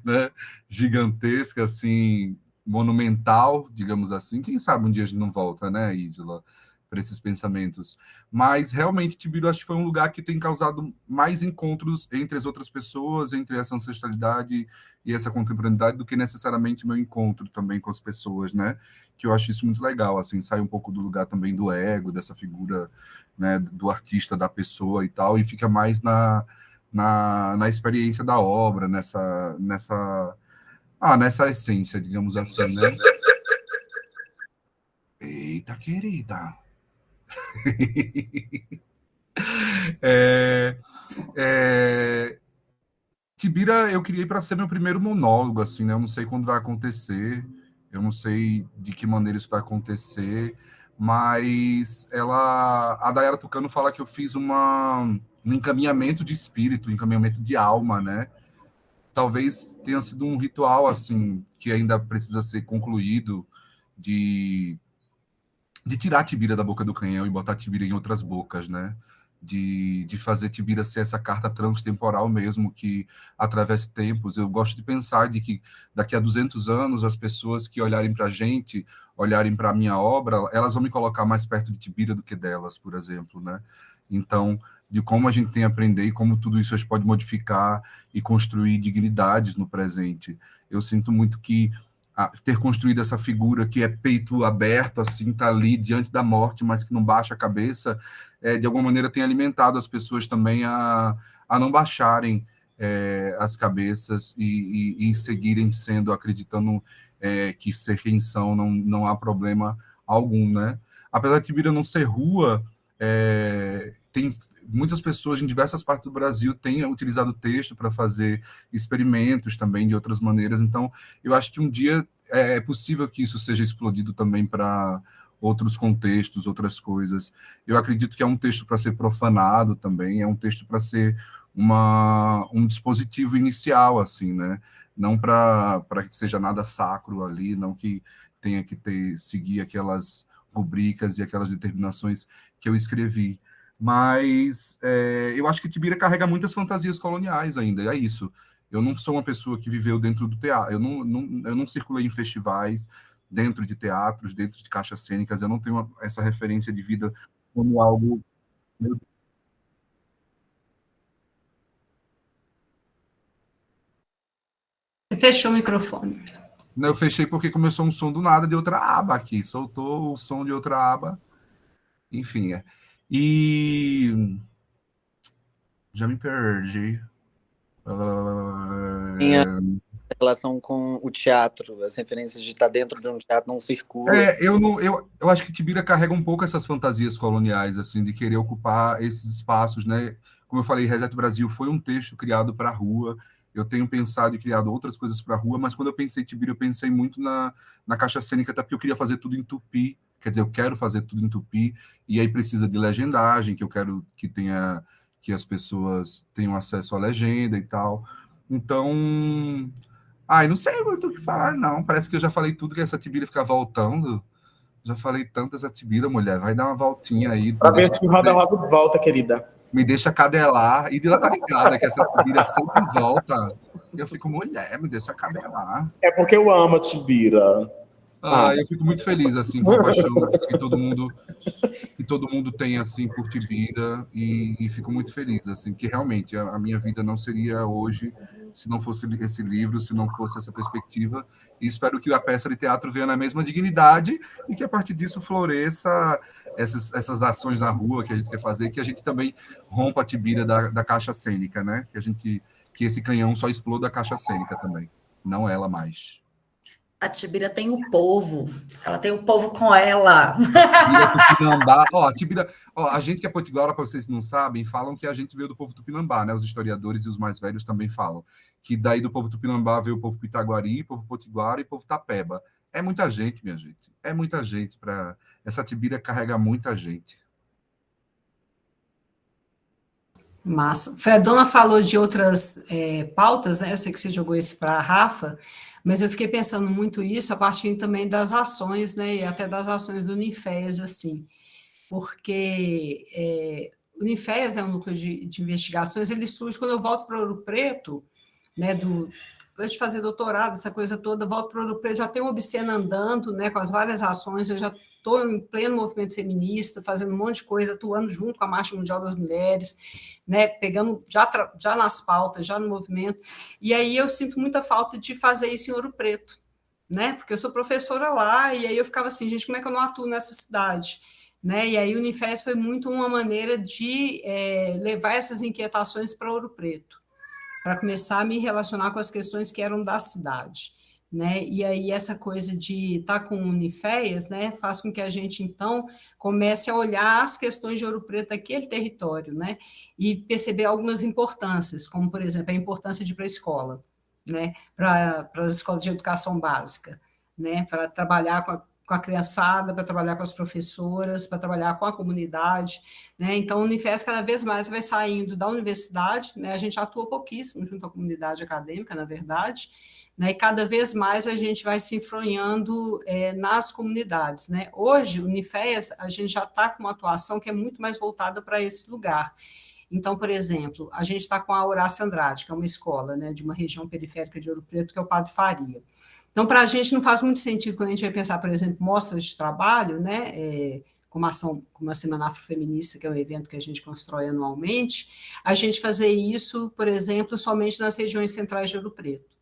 [SPEAKER 3] né, gigantesca, assim, monumental, digamos assim. Quem sabe um dia a gente não volta, né, Ídola? para esses pensamentos. Mas, realmente, Tibira, acho que foi um lugar que tem causado mais encontros entre as outras pessoas, entre essa ancestralidade e essa contemporaneidade, do que necessariamente meu encontro também com as pessoas, né? Que eu acho isso muito legal, assim, sai um pouco do lugar também do ego, dessa figura, né, do artista, da pessoa e tal, e fica mais na experiência da obra, nessa essência, digamos assim, né? Eita, querida! Tibira, eu criei para ser meu primeiro monólogo, assim, né? Eu não sei quando vai acontecer, eu não sei de que maneira isso vai acontecer, mas a Dayara Tucano fala que eu fiz um encaminhamento de espírito, um encaminhamento de alma, né? Talvez tenha sido um ritual, assim, que ainda precisa ser concluído, de tirar a Tibira da boca do canhão e botar a Tibira em outras bocas, né? De fazer Tibira ser essa carta transtemporal mesmo, que atravessa tempos. Eu gosto de pensar de que daqui a 200 anos, as pessoas que olharem para a gente, olharem para a minha obra, elas vão me colocar mais perto de Tibira do que delas, por exemplo, né? Então, de como a gente tem a aprender e como tudo isso a gente pode modificar e construir dignidades no presente. Eu sinto muito que ter construído essa figura que é peito aberto, assim, tá ali diante da morte, mas que não baixa a cabeça, de alguma maneira tem alimentado as pessoas também a não baixarem as cabeças e seguirem sendo, acreditando que ser quem são não há problema algum, né? Apesar de Tibira não ser rua, tem muitas pessoas em diversas partes do Brasil têm utilizado o texto para fazer experimentos também de outras maneiras. Então, eu acho que um dia é possível que isso seja explodido também para outros contextos, outras coisas. Eu acredito que é um texto para ser profanado também, é um texto para ser um dispositivo inicial, assim, né? Não para que seja nada sacro ali, não que tenha que seguir aquelas rubricas e aquelas determinações que eu escrevi. Mas eu acho que Tibira carrega muitas fantasias coloniais ainda, é isso. Eu não sou uma pessoa que viveu dentro do teatro, eu não circulei em festivais, dentro de teatros, dentro de caixas cênicas, eu não tenho essa referência de vida como algo...
[SPEAKER 2] Você fechou o microfone.
[SPEAKER 3] Eu fechei porque começou um som do nada de outra aba aqui, soltou o som de outra aba, enfim. E já me perdi.
[SPEAKER 6] Minha relação com o teatro, as referências de estar dentro de um teatro não circulam.
[SPEAKER 3] Eu acho que Tibira carrega um pouco essas fantasias coloniais, assim, de querer ocupar esses espaços, né? Como eu falei, Reset Brasil foi um texto criado para a rua. Eu tenho pensado e criado outras coisas para a rua, mas quando eu pensei em Tibira, eu pensei muito na caixa cênica, até porque eu queria fazer tudo em tupi. Quer dizer, eu quero fazer tudo em tupi, e aí precisa de legendagem, que eu quero que as pessoas tenham acesso à legenda e tal. Então, não sei muito o que falar, não. Parece que eu já falei tudo, que essa Tibira fica voltando. Já falei tanto essa Tibira, mulher. Vai dar uma voltinha aí.
[SPEAKER 1] Para ver se roda volta, querida.
[SPEAKER 3] Me deixa cadelar. E de lá tá ligada, que essa Tibira sempre volta. Eu fico, mulher, me deixa cadelar.
[SPEAKER 1] É porque eu amo a Tibira.
[SPEAKER 3] Eu fico muito feliz, assim, com a paixão que todo mundo tem, assim, por Tibira, e fico muito feliz, assim, que realmente a minha vida não seria hoje se não fosse esse livro, se não fosse essa perspectiva, e espero que a peça de teatro venha na mesma dignidade e que a partir disso floresça essas ações na rua que a gente quer fazer, que a gente também rompa a Tibira da caixa cênica, né? Que esse canhão só exploda a caixa cênica também, não ela mais.
[SPEAKER 5] A Tibira tem o povo. Ela tem o povo com ela.
[SPEAKER 3] Tupinambá. A gente que é potiguara, para vocês que não sabem, falam que a gente veio do povo Tupinambá, né? Os historiadores e os mais velhos também falam. Que daí do povo Tupinambá veio o povo Pitaguari, povo Potiguara e povo Tapeba. É muita gente, minha gente. É muita gente. Essa Tibira carrega muita gente.
[SPEAKER 2] Massa. Fredona falou de outras pautas, né? Eu sei que você jogou isso para a Rafa, mas eu fiquei pensando muito isso a partir também das ações, né? E até das ações do Ninféias, assim, porque o Ninféias é um núcleo de investigações, ele surge quando eu volto para Ouro Preto, né? depois de fazer doutorado, essa coisa toda, volto para o Ouro Preto, já tenho o Obscena andando, né, com as várias ações, eu já estou em pleno movimento feminista, fazendo um monte de coisa, atuando junto com a Marcha Mundial das Mulheres, né, pegando já nas pautas, já no movimento, e aí eu sinto muita falta de fazer isso em Ouro Preto, né, porque eu sou professora lá, e aí eu ficava assim, gente, como é que eu não atuo nessa cidade? Né? E aí o Unifes foi muito uma maneira de levar essas inquietações para Ouro Preto, para começar a me relacionar com as questões que eram da cidade. Né? E aí essa coisa de estar com o Unifes, né, faz com que a gente, então, comece a olhar as questões de Ouro Preto, aquele território, né, e perceber algumas importâncias, como, por exemplo, a importância de ir para a escola, né, para as escolas de educação básica, né, para trabalhar com a criançada, para trabalhar com as professoras, para trabalhar com a comunidade, né? Então, o Unifes cada vez mais vai saindo da universidade, né? A gente atua pouquíssimo junto à comunidade acadêmica, na verdade, né? E cada vez mais a gente vai se enfronhando nas comunidades, né? Hoje, o Unifes, a gente já está com uma atuação que é muito mais voltada para esse lugar. Então, por exemplo, a gente está com a Horácio Andrade, que é uma escola, né, de uma região periférica de Ouro Preto, que é o Padre Faria. Então, para a gente não faz muito sentido quando a gente vai pensar, por exemplo, mostras de trabalho, né, como a Semana Afrofeminista, que é um evento que a gente constrói anualmente, a gente fazer isso, por exemplo, somente nas regiões centrais de Ouro Preto.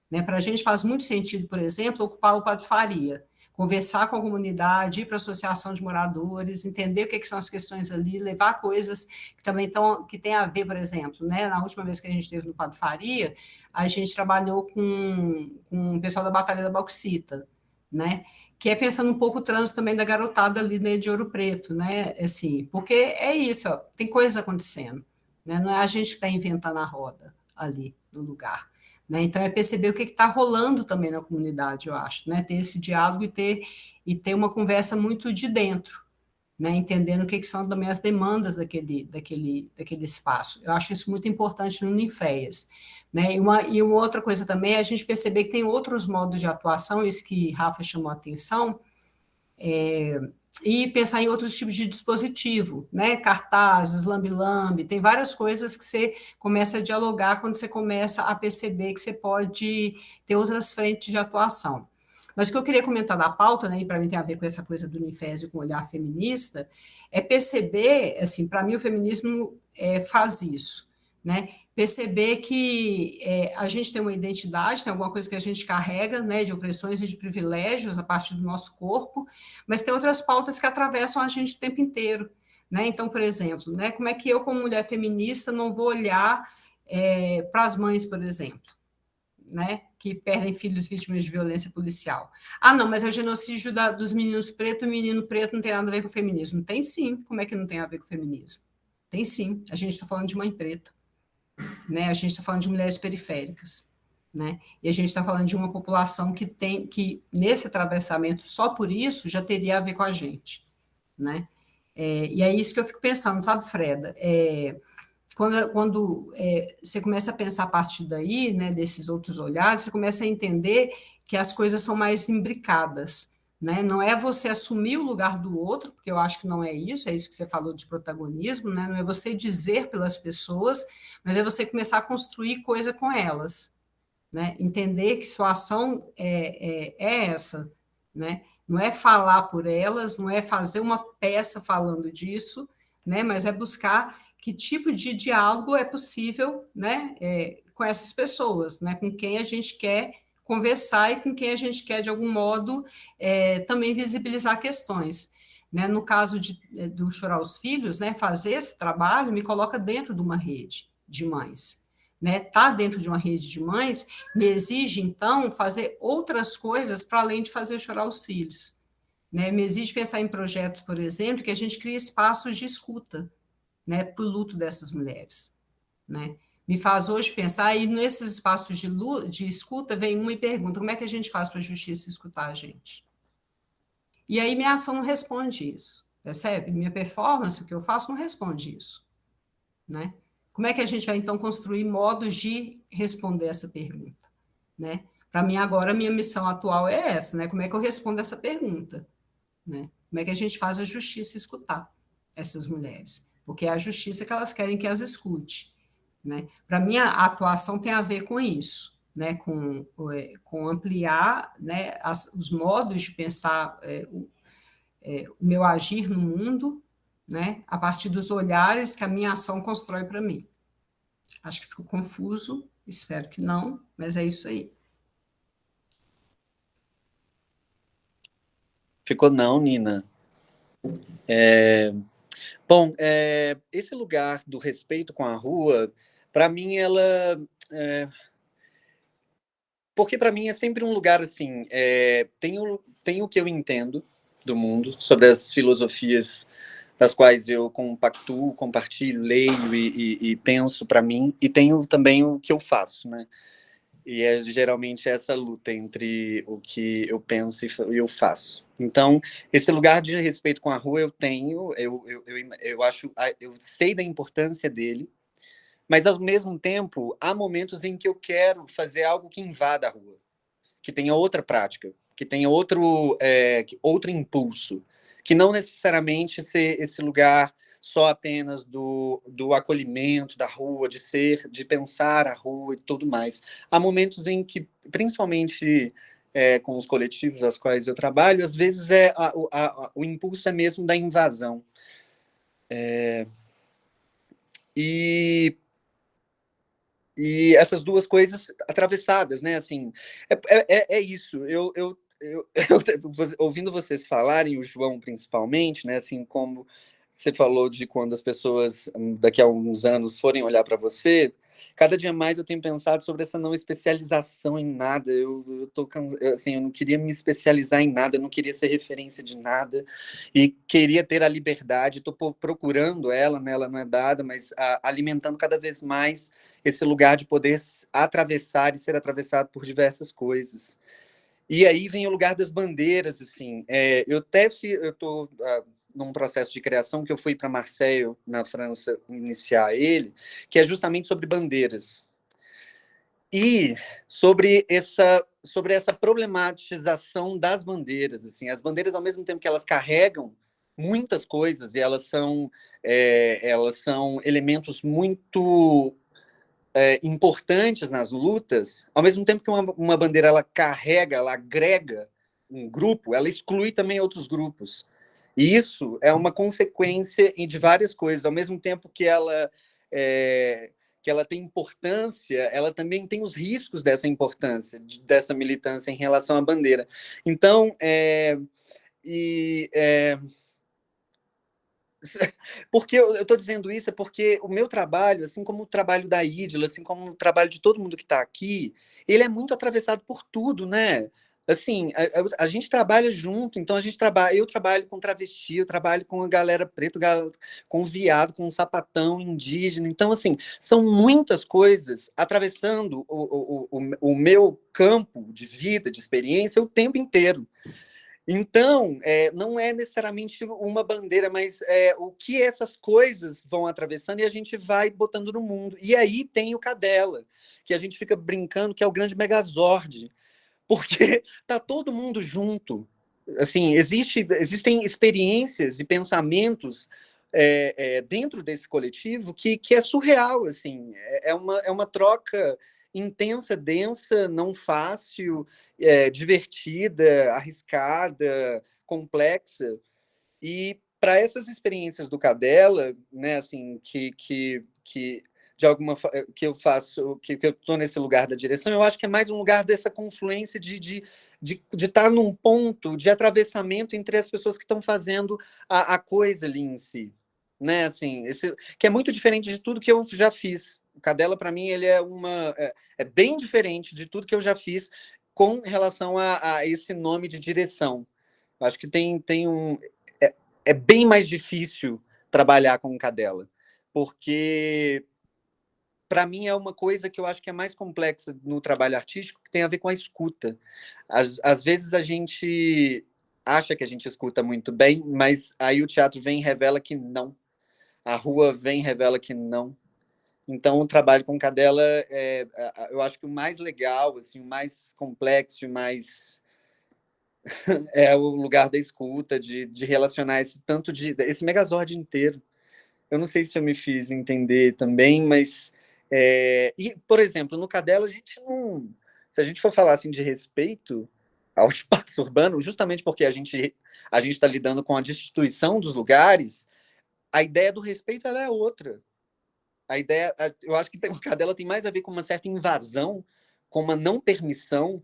[SPEAKER 2] Né? Para a gente faz muito sentido, por exemplo, ocupar o Padre Faria, conversar com a comunidade, ir para a associação de moradores, entender o que são as questões ali, levar coisas que também que tem a ver, por exemplo, né? Na última vez que a gente esteve no Padre Faria, a gente trabalhou com o pessoal da Batalha da Bauxita, né? Que é pensando um pouco o trânsito também da garotada ali, né, de Ouro Preto, né? Assim, porque é isso, ó, tem coisas acontecendo, né? Não é a gente que está inventando a roda ali no lugar. Né? Então, é perceber o que está rolando também na comunidade, eu acho, né? Ter esse diálogo e ter uma conversa muito de dentro, né? Entendendo o que são também as demandas daquele espaço. Eu acho isso muito importante no Ninféias. Né? E uma outra coisa também é a gente perceber que tem outros modos de atuação, isso que Rafa chamou a atenção, e pensar em outros tipos de dispositivo, né? Cartazes, lambe-lambe, tem várias coisas que você começa a dialogar quando você começa a perceber que você pode ter outras frentes de atuação. Mas o que eu queria comentar da pauta, né, e para mim tem a ver com essa coisa do Unifes com o olhar feminista, é perceber, assim, para mim o feminismo faz isso, né? Perceber que a gente tem uma identidade, tem alguma coisa que a gente carrega, né, de opressões e de privilégios a partir do nosso corpo, mas tem outras pautas que atravessam a gente o tempo inteiro. Né? Então, por exemplo, né, como é que eu, como mulher feminista, não vou olhar para as mães, por exemplo, né, que perdem filhos vítimas de violência policial? Ah, não, mas é o genocídio dos meninos pretos, o menino preto não tem nada a ver com o feminismo. Tem sim, como é que não tem a ver com o feminismo? Tem sim, a gente está falando de mãe preta. Né? A gente está falando de mulheres periféricas, né? E a gente está falando de uma população que nesse atravessamento, só por isso, já teria a ver com a gente, né? E é isso que eu fico pensando, sabe, Freda? Quando você começa a pensar a partir daí, né, desses outros olhares, você começa a entender que as coisas são mais imbricadas, né? Não é você assumir o lugar do outro, porque eu acho que não é isso que você falou de protagonismo, né? Não é você dizer pelas pessoas, mas é você começar a construir coisa com elas, né? Entender que sua ação é essa, né? Não é falar por elas, não é fazer uma peça falando disso, né? Mas é buscar que tipo de diálogo é possível, né? Com essas pessoas, né? Com quem a gente quer conversar e com quem a gente quer, de algum modo, também visibilizar questões. Né? No caso do Chorar os Filhos, né, fazer esse trabalho me coloca dentro de uma rede de mães. Né? Tá dentro de uma rede de mães me exige, então, fazer outras coisas para além de fazer chorar os filhos. Né? Me exige pensar em projetos, por exemplo, que a gente crie espaços de escuta, né, para o luto dessas mulheres. Né? Me faz hoje pensar, e nesses espaços de escuta, vem uma e pergunta, como é que a gente faz para a justiça escutar a gente? E aí minha ação não responde isso, percebe? Minha performance, o que eu faço, não responde isso. Né? Como é que a gente vai, então, construir modos de responder essa pergunta? Né? Para mim, agora, a minha missão atual é essa, né? Como é que eu respondo essa pergunta? Né? Como é que a gente faz a justiça escutar essas mulheres? Porque é a justiça que elas querem que as escute. Né? Para mim, a atuação tem a ver com isso. né, com ampliar, né, os modos de pensar o meu agir no mundo, né, a partir dos olhares que a minha ação constrói para mim. Acho que ficou confuso, espero que não, mas é isso aí.
[SPEAKER 6] Ficou não, Nina. Bom, esse lugar do respeito com a rua, para mim, porque para mim é sempre um lugar assim, tem o que eu entendo do mundo, sobre as filosofias das quais eu compactuo, compartilho, leio e penso para mim, e tenho também o que eu faço, né? E é geralmente essa luta entre o que eu penso e eu faço. Então, esse lugar de respeito com a rua eu tenho, eu acho, eu sei da importância dele, mas ao mesmo tempo há momentos em que eu quero fazer algo que invada a rua, que tenha outra prática, que tenha outro impulso, que não necessariamente ser esse lugar só apenas do acolhimento da rua, de pensar a rua e tudo mais. Há momentos em que, principalmente com os coletivos aos quais eu trabalho, às vezes o impulso é mesmo da invasão. E essas duas coisas atravessadas, né? Assim, é isso. Ouvindo vocês falarem, o João principalmente, né? Assim, como você falou de quando as pessoas daqui a alguns anos forem olhar para você, cada dia mais eu tenho pensado sobre essa não especialização em nada. Eu tô assim, eu não queria me especializar em nada, eu não queria ser referência de nada e queria ter a liberdade. Estou procurando ela, né? Ela não é dada, mas alimentando cada vez mais esse lugar de poder atravessar e ser atravessado por diversas coisas. E aí vem o lugar das bandeiras, assim. Eu estou num processo de criação que eu fui para Marseille, na França, iniciar ele, que é justamente sobre bandeiras. E sobre essa problematização das bandeiras. Assim, as bandeiras, ao mesmo tempo que elas carregam muitas coisas, e elas são elementos muito importantes nas lutas, ao mesmo tempo que uma bandeira ela carrega, ela agrega um grupo, ela exclui também outros grupos. E isso é uma consequência de várias coisas. Ao mesmo tempo que ela tem importância, ela também tem os riscos dessa importância, dessa militância em relação à bandeira. Então, porque eu estou dizendo isso é porque o meu trabalho, assim como o trabalho da Ídila, assim como o trabalho de todo mundo que está aqui, ele é muito atravessado por tudo, né? Assim, a gente trabalha junto, então eu trabalho com travesti, eu trabalho com a galera preta, com viado, com sapatão, indígena. Então, assim, são muitas coisas atravessando o meu campo de vida, de experiência, o tempo inteiro. Então, não é necessariamente uma bandeira, mas o que essas coisas vão atravessando e a gente vai botando no mundo. E aí tem o Cadela, que a gente fica brincando que é o grande Megazord, porque tá todo mundo junto. Assim, existem experiências e pensamentos dentro desse coletivo que é surreal. Assim, é uma troca intensa, densa, não fácil, divertida, arriscada, complexa. E para essas experiências do Cadela, né, assim, que de alguma que eu faço, que eu estou nesse lugar da direção, eu acho que é mais um lugar dessa confluência de estar num ponto de atravessamento entre as pessoas que estão fazendo a coisa ali em si, né? Assim, que é muito diferente de tudo que eu já fiz. O Cadela, para mim, ele é bem diferente de tudo que eu já fiz com relação a esse nome de direção. Acho que é bem mais difícil trabalhar com Cadela, porque para mim é uma coisa que eu acho que é mais complexa no trabalho artístico, que tem a ver com a escuta. Às vezes a gente acha que a gente escuta muito bem, mas aí o teatro vem e revela que não. A rua vem e revela que não. Então, o trabalho com Cadela, eu acho que o mais legal, assim, o mais complexo, o mais é o lugar da escuta, de relacionar esse Megazord inteiro. Eu não sei se eu me fiz entender também, mas... e, por exemplo, no Cadela, a gente se a gente for falar assim de respeito ao espaço urbano, justamente porque a gente está lidando com a destituição dos lugares, a ideia do respeito ela é outra. A ideia, eu acho que o Cadela tem mais a ver com uma certa invasão, com uma não permissão,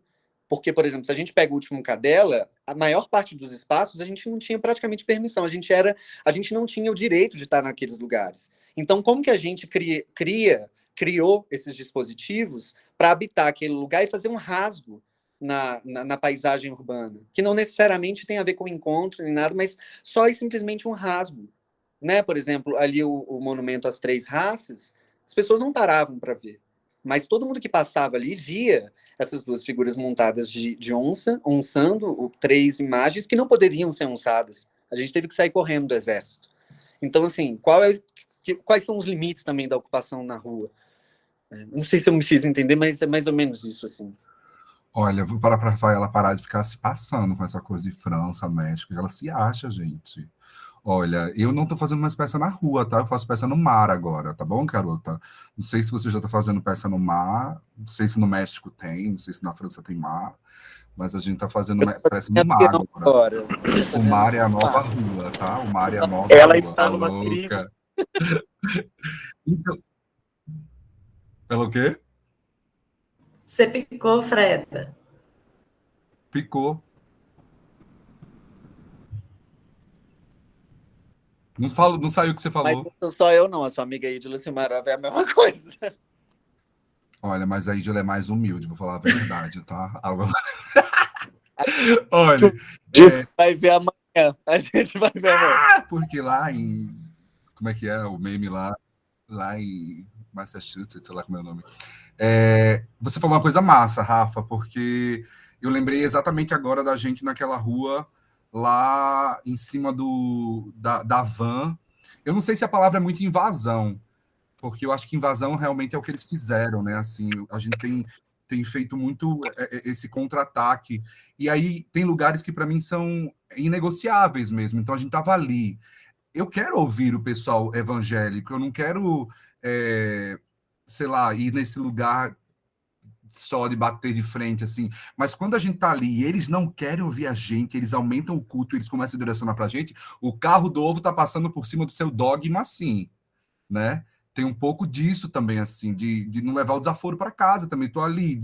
[SPEAKER 6] porque, por exemplo, se a gente pega o último Cadela, a maior parte dos espaços a gente não tinha praticamente permissão, a gente não tinha o direito de estar naqueles lugares. Então, como que a gente criou esses dispositivos para habitar aquele lugar e fazer um rasgo na paisagem urbana, que não necessariamente tem a ver com encontro nem nada, mas só e simplesmente um rasgo, né? Por exemplo, ali o monumento às 3 raças, as pessoas não paravam para ver, mas todo mundo que passava ali via essas 2 figuras montadas de onça, onçando 3 imagens que não poderiam ser onçadas. A gente teve que sair correndo do exército. Então, assim, quais são os limites também da ocupação na rua? Não sei se eu me fiz entender, mas é mais ou menos isso, assim.
[SPEAKER 3] Olha, vou parar para ela parar de ficar se passando com essa coisa de França, México, ela se acha, gente. Olha, eu não tô fazendo mais peça na rua, tá? Eu faço peça no mar agora, tá bom, garota? Não sei se você já tá fazendo peça no mar, não sei se no México tem, não sei se na França tem mar, mas a gente tá fazendo peça no mar agora. O mar é a nova rua, tá? O mar é a nova
[SPEAKER 6] ela
[SPEAKER 3] rua.
[SPEAKER 6] está
[SPEAKER 3] Tá
[SPEAKER 6] numa
[SPEAKER 3] louca? Então, pelo quê?
[SPEAKER 5] Você picou, Freda.
[SPEAKER 3] Picou. Não saiu o que você
[SPEAKER 6] Mas
[SPEAKER 3] falou.
[SPEAKER 6] não sou só eu, não. A sua amiga Ídila Silmarava é a mesma coisa.
[SPEAKER 3] Olha, mas a Ídila é mais humilde, vou falar a verdade, tá? Olha,
[SPEAKER 6] Vai ver amanhã. A gente vai ver amanhã.
[SPEAKER 3] porque lá em... Como é que é o meme lá? Lá em Massachusetts, sei lá como é o nome. Você falou uma coisa massa, Rafa, porque eu lembrei exatamente agora da gente naquela rua lá em cima da van. Eu não sei se a palavra é muito invasão, porque eu acho que invasão realmente é o que eles fizeram, né? Assim, a gente tem feito muito esse contra-ataque. E aí tem lugares que para mim são inegociáveis mesmo. Então a gente estava ali. Eu quero ouvir o pessoal evangélico, eu não quero, sei lá, ir nesse lugar só de bater de frente, assim. Mas quando a gente tá ali e eles não querem ouvir a gente, eles aumentam o culto, eles começam a direcionar pra gente, o carro do ovo tá passando por cima do seu dogma, assim, né? Tem um pouco disso também, assim, de não levar o desaforo para casa também. Tô ali,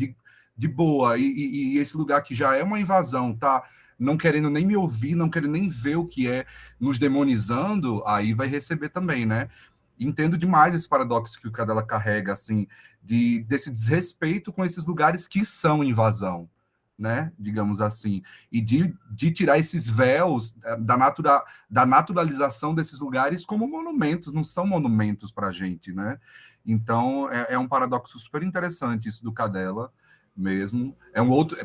[SPEAKER 3] de boa, e esse lugar que já é uma invasão, tá não querendo nem me ouvir, não querendo nem ver o que é, nos demonizando, aí vai receber também, né? Entendo demais esse paradoxo que o Cadela carrega, assim, desse desrespeito com esses lugares que são invasão, né? Digamos assim, e de tirar esses véus da naturalização desses lugares como monumentos, não são monumentos para a gente, né? Então, é um paradoxo super interessante isso do Cadela, mesmo.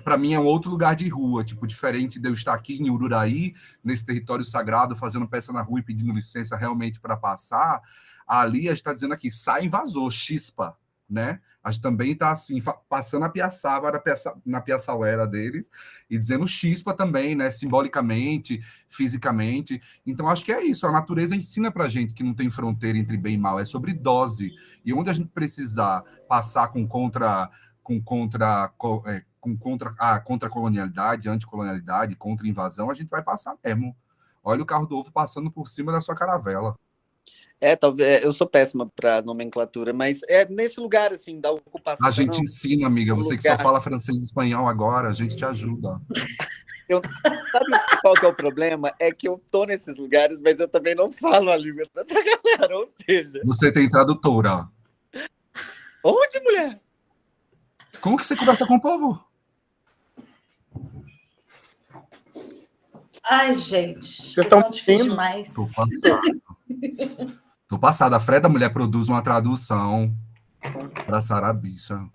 [SPEAKER 3] Para mim é um outro lugar de rua, tipo, diferente de eu estar aqui em Ururaí, nesse território sagrado, fazendo peça na rua e pedindo licença realmente para passar. Ali a gente está dizendo aqui, sai invasor, chispa, né? A gente também está assim, passando a piaçava na piaçauera deles e dizendo chispa também, né? Simbolicamente, fisicamente. Então acho que é isso. A natureza ensina para gente que não tem fronteira entre bem e mal, é sobre dose. E onde a gente precisar passar com contra-colonialidade, anticolonialidade, contra-invasão, a gente vai passar mesmo. Olha o carro do ovo passando por cima da sua caravela.
[SPEAKER 6] Talvez eu sou péssima para nomenclatura, mas é nesse lugar assim da ocupação.
[SPEAKER 3] A gente ensina, amiga. Você que só
[SPEAKER 6] lugar.
[SPEAKER 3] fala francês e espanhol agora, a gente te ajuda.
[SPEAKER 6] Sabe qual que é o problema? É que eu tô nesses lugares, mas eu também não falo a língua dessa galera. Ou seja,
[SPEAKER 3] Você tem tradutora.
[SPEAKER 6] onde, mulher?
[SPEAKER 3] Como que você conversa com o povo?
[SPEAKER 5] Ai, gente, vocês
[SPEAKER 1] estão
[SPEAKER 5] são difíceis
[SPEAKER 1] vendo?
[SPEAKER 5] demais.
[SPEAKER 3] Tô passada. A Freda Mulher produz uma tradução para Sarabicha.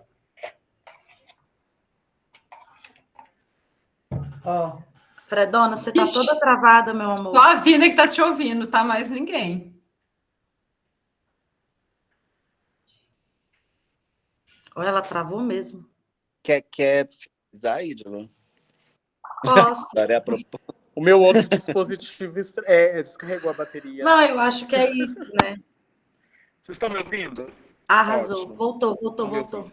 [SPEAKER 5] Ó, Fredona, você tá toda travada, meu amor.
[SPEAKER 2] Só a Vina que tá te ouvindo, tá mais ninguém.
[SPEAKER 5] Ou ela travou mesmo?
[SPEAKER 6] Quer finalizar, Ídolo?
[SPEAKER 5] Posso.
[SPEAKER 1] O meu outro dispositivo descarregou a bateria.
[SPEAKER 5] Não, eu acho que é isso, né?
[SPEAKER 1] Vocês estão me ouvindo?
[SPEAKER 5] Arrasou.
[SPEAKER 1] Ótimo.
[SPEAKER 5] Voltou.
[SPEAKER 1] Estão me ouvindo.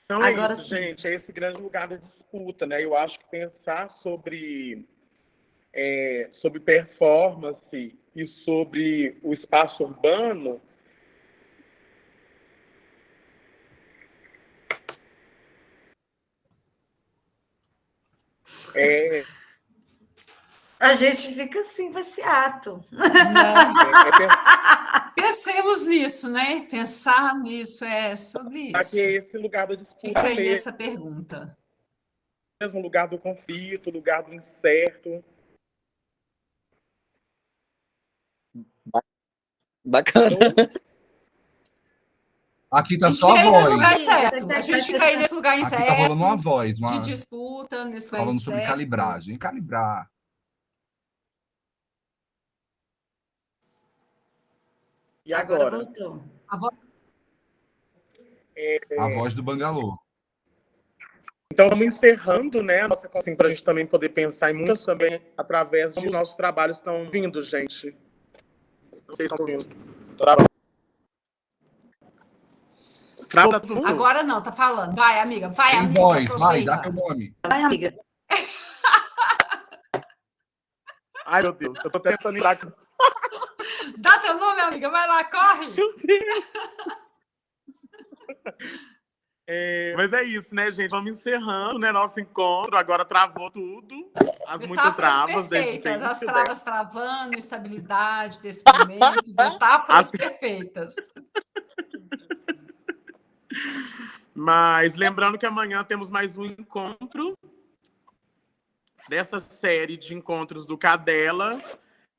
[SPEAKER 1] Então é
[SPEAKER 5] Agora
[SPEAKER 1] isso,
[SPEAKER 5] sim.
[SPEAKER 1] gente. É esse grande lugar da disputa, né? Eu acho que pensar sobre performance e sobre o espaço urbano é,
[SPEAKER 5] A gente fica assim com esse ato.
[SPEAKER 2] Né?
[SPEAKER 1] pensar
[SPEAKER 2] Pensemos nisso, né? Pensar nisso é sobre
[SPEAKER 1] que é
[SPEAKER 2] isso.
[SPEAKER 1] esse lugar da disputa
[SPEAKER 2] Fica aí
[SPEAKER 1] mesmo,
[SPEAKER 2] essa pergunta.
[SPEAKER 1] o lugar do conflito, o lugar do incerto.
[SPEAKER 6] Bacana.
[SPEAKER 3] Aqui
[SPEAKER 2] A
[SPEAKER 3] tá
[SPEAKER 2] gente
[SPEAKER 3] só a
[SPEAKER 2] fica aí nesse lugar
[SPEAKER 3] voz.
[SPEAKER 2] certo.
[SPEAKER 5] Vai
[SPEAKER 2] A gente fica aí
[SPEAKER 5] fechando.
[SPEAKER 2] nesse lugar
[SPEAKER 3] Aqui tá rolando uma
[SPEAKER 2] incerto,
[SPEAKER 3] voz,
[SPEAKER 2] de disputa, nesse lugar
[SPEAKER 3] falando sobre
[SPEAKER 2] incerto.
[SPEAKER 3] calibragem. Calibrar.
[SPEAKER 1] E
[SPEAKER 5] Agora
[SPEAKER 1] agora?
[SPEAKER 5] voltou.
[SPEAKER 3] A voz do Bangalô.
[SPEAKER 1] Então, vamos encerrando, né, a nossa assim, para a gente também poder pensar em muitas também através dos nossos trabalhos estão vindo, gente. Não sei se estão vindo. Trava todo mundo.
[SPEAKER 2] Agora não, tá falando. Vai, amiga. Vai,
[SPEAKER 3] Tem
[SPEAKER 2] amiga.
[SPEAKER 3] voz, vai, dá
[SPEAKER 2] Aproveita.
[SPEAKER 3] teu nome.
[SPEAKER 5] Vai, amiga.
[SPEAKER 1] Ai, meu Deus, eu tô tentando lembrar aqui.
[SPEAKER 2] Dá teu nome, amiga. Vai lá, corre.
[SPEAKER 1] Meu Deus. Mas é isso, né, gente? Vamos encerrando, né, nosso encontro. Agora travou tudo. As muitas
[SPEAKER 2] Metáforas
[SPEAKER 1] travas da
[SPEAKER 2] perfeitas. As
[SPEAKER 1] existência.
[SPEAKER 2] travas travando, estabilidade desse momento. Metáforas perfeitas.
[SPEAKER 1] Mas lembrando que amanhã temos mais um encontro dessa série de encontros do Cadela.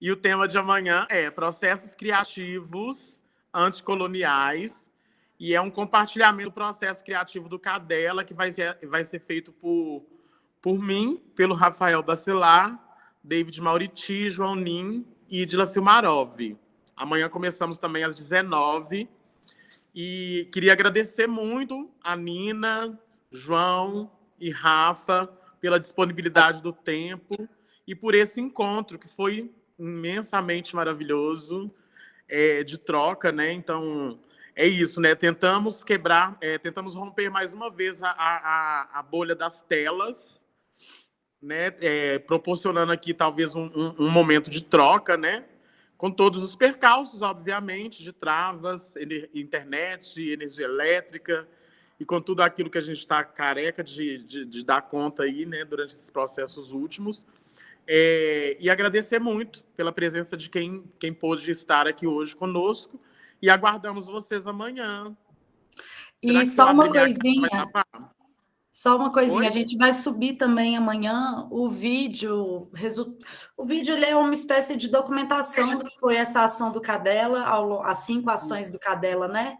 [SPEAKER 1] E o tema de amanhã é processos criativos anticoloniais. E é um compartilhamento do processo criativo do Cadela, que vai ser feito por mim, pelo Rafael Bacelar, David Mauriti, João Nin e Idila Silmarov. Amanhã começamos também às 19h. E queria agradecer muito a Nina, João e Rafa pela disponibilidade do tempo e por esse encontro que foi imensamente maravilhoso, de troca, né? Então, é isso, né? Tentamos romper mais uma vez a bolha das telas, né? Proporcionando aqui talvez um momento de troca, né? Com todos os percalços, obviamente, de travas, internet, energia elétrica, e com tudo aquilo que a gente está careca de dar conta aí, né, durante esses processos últimos. E agradecer muito pela presença de quem pôde estar aqui hoje conosco, e aguardamos vocês amanhã. Será
[SPEAKER 5] E
[SPEAKER 1] que se eu
[SPEAKER 5] só uma
[SPEAKER 1] abrir minha câmera vai
[SPEAKER 5] coisinha.
[SPEAKER 1] gravar?
[SPEAKER 5] Só uma coisinha,
[SPEAKER 1] Oi?
[SPEAKER 5] a gente vai subir também amanhã o vídeo. O vídeo ele é uma espécie de documentação do que foi essa ação do Cadela, as 5 ações do Cadela, né?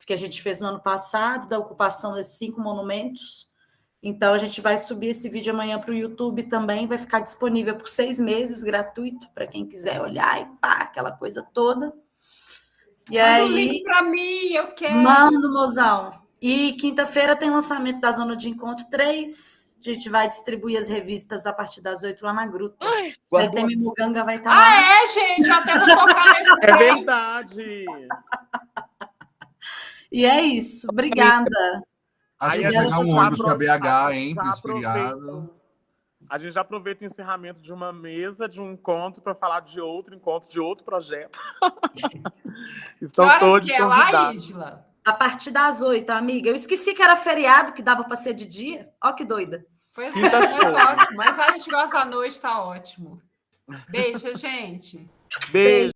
[SPEAKER 5] Que a gente fez no ano passado, da ocupação desses 5 monumentos. Então, a gente vai subir esse vídeo amanhã para o YouTube também, vai ficar disponível por 6 meses, gratuito, para quem quiser olhar e pá, aquela coisa toda. E
[SPEAKER 2] Manda
[SPEAKER 5] aí,
[SPEAKER 2] um link para mim, eu quero.
[SPEAKER 5] manda, mozão. E quinta-feira tem lançamento da Zona de Encontro 3. A gente vai distribuir as revistas a partir das 8 lá na Gruta. Vai ter Mimuganga, vai estar lá.
[SPEAKER 2] Ah, é, gente? Eu até vou tocar nesse
[SPEAKER 1] É
[SPEAKER 2] trem.
[SPEAKER 1] verdade!
[SPEAKER 5] E é isso. Obrigada.
[SPEAKER 3] Acho que
[SPEAKER 1] Aí
[SPEAKER 3] vai
[SPEAKER 1] a
[SPEAKER 3] chegar
[SPEAKER 1] gente
[SPEAKER 3] um
[SPEAKER 1] já
[SPEAKER 3] ônibus para BH,
[SPEAKER 1] aproveita-
[SPEAKER 3] hein,
[SPEAKER 1] já
[SPEAKER 3] para esse
[SPEAKER 1] aproveita
[SPEAKER 3] feriado.
[SPEAKER 1] A gente já aproveita o encerramento de uma mesa, de um encontro, para falar de outro encontro, de outro projeto.
[SPEAKER 2] Que
[SPEAKER 1] Estão
[SPEAKER 2] horas
[SPEAKER 1] todos
[SPEAKER 2] que é lá,
[SPEAKER 1] convidados.
[SPEAKER 2] Isla?
[SPEAKER 5] A partir das 8, amiga. Eu esqueci que era feriado, que dava para ser de dia. Ó que doida.
[SPEAKER 2] Pois
[SPEAKER 1] Quinta
[SPEAKER 2] é, mas
[SPEAKER 1] show.
[SPEAKER 2] ótimo. Mas a gente gosta da noite, tá ótimo. Beijo, gente.
[SPEAKER 1] Beijo.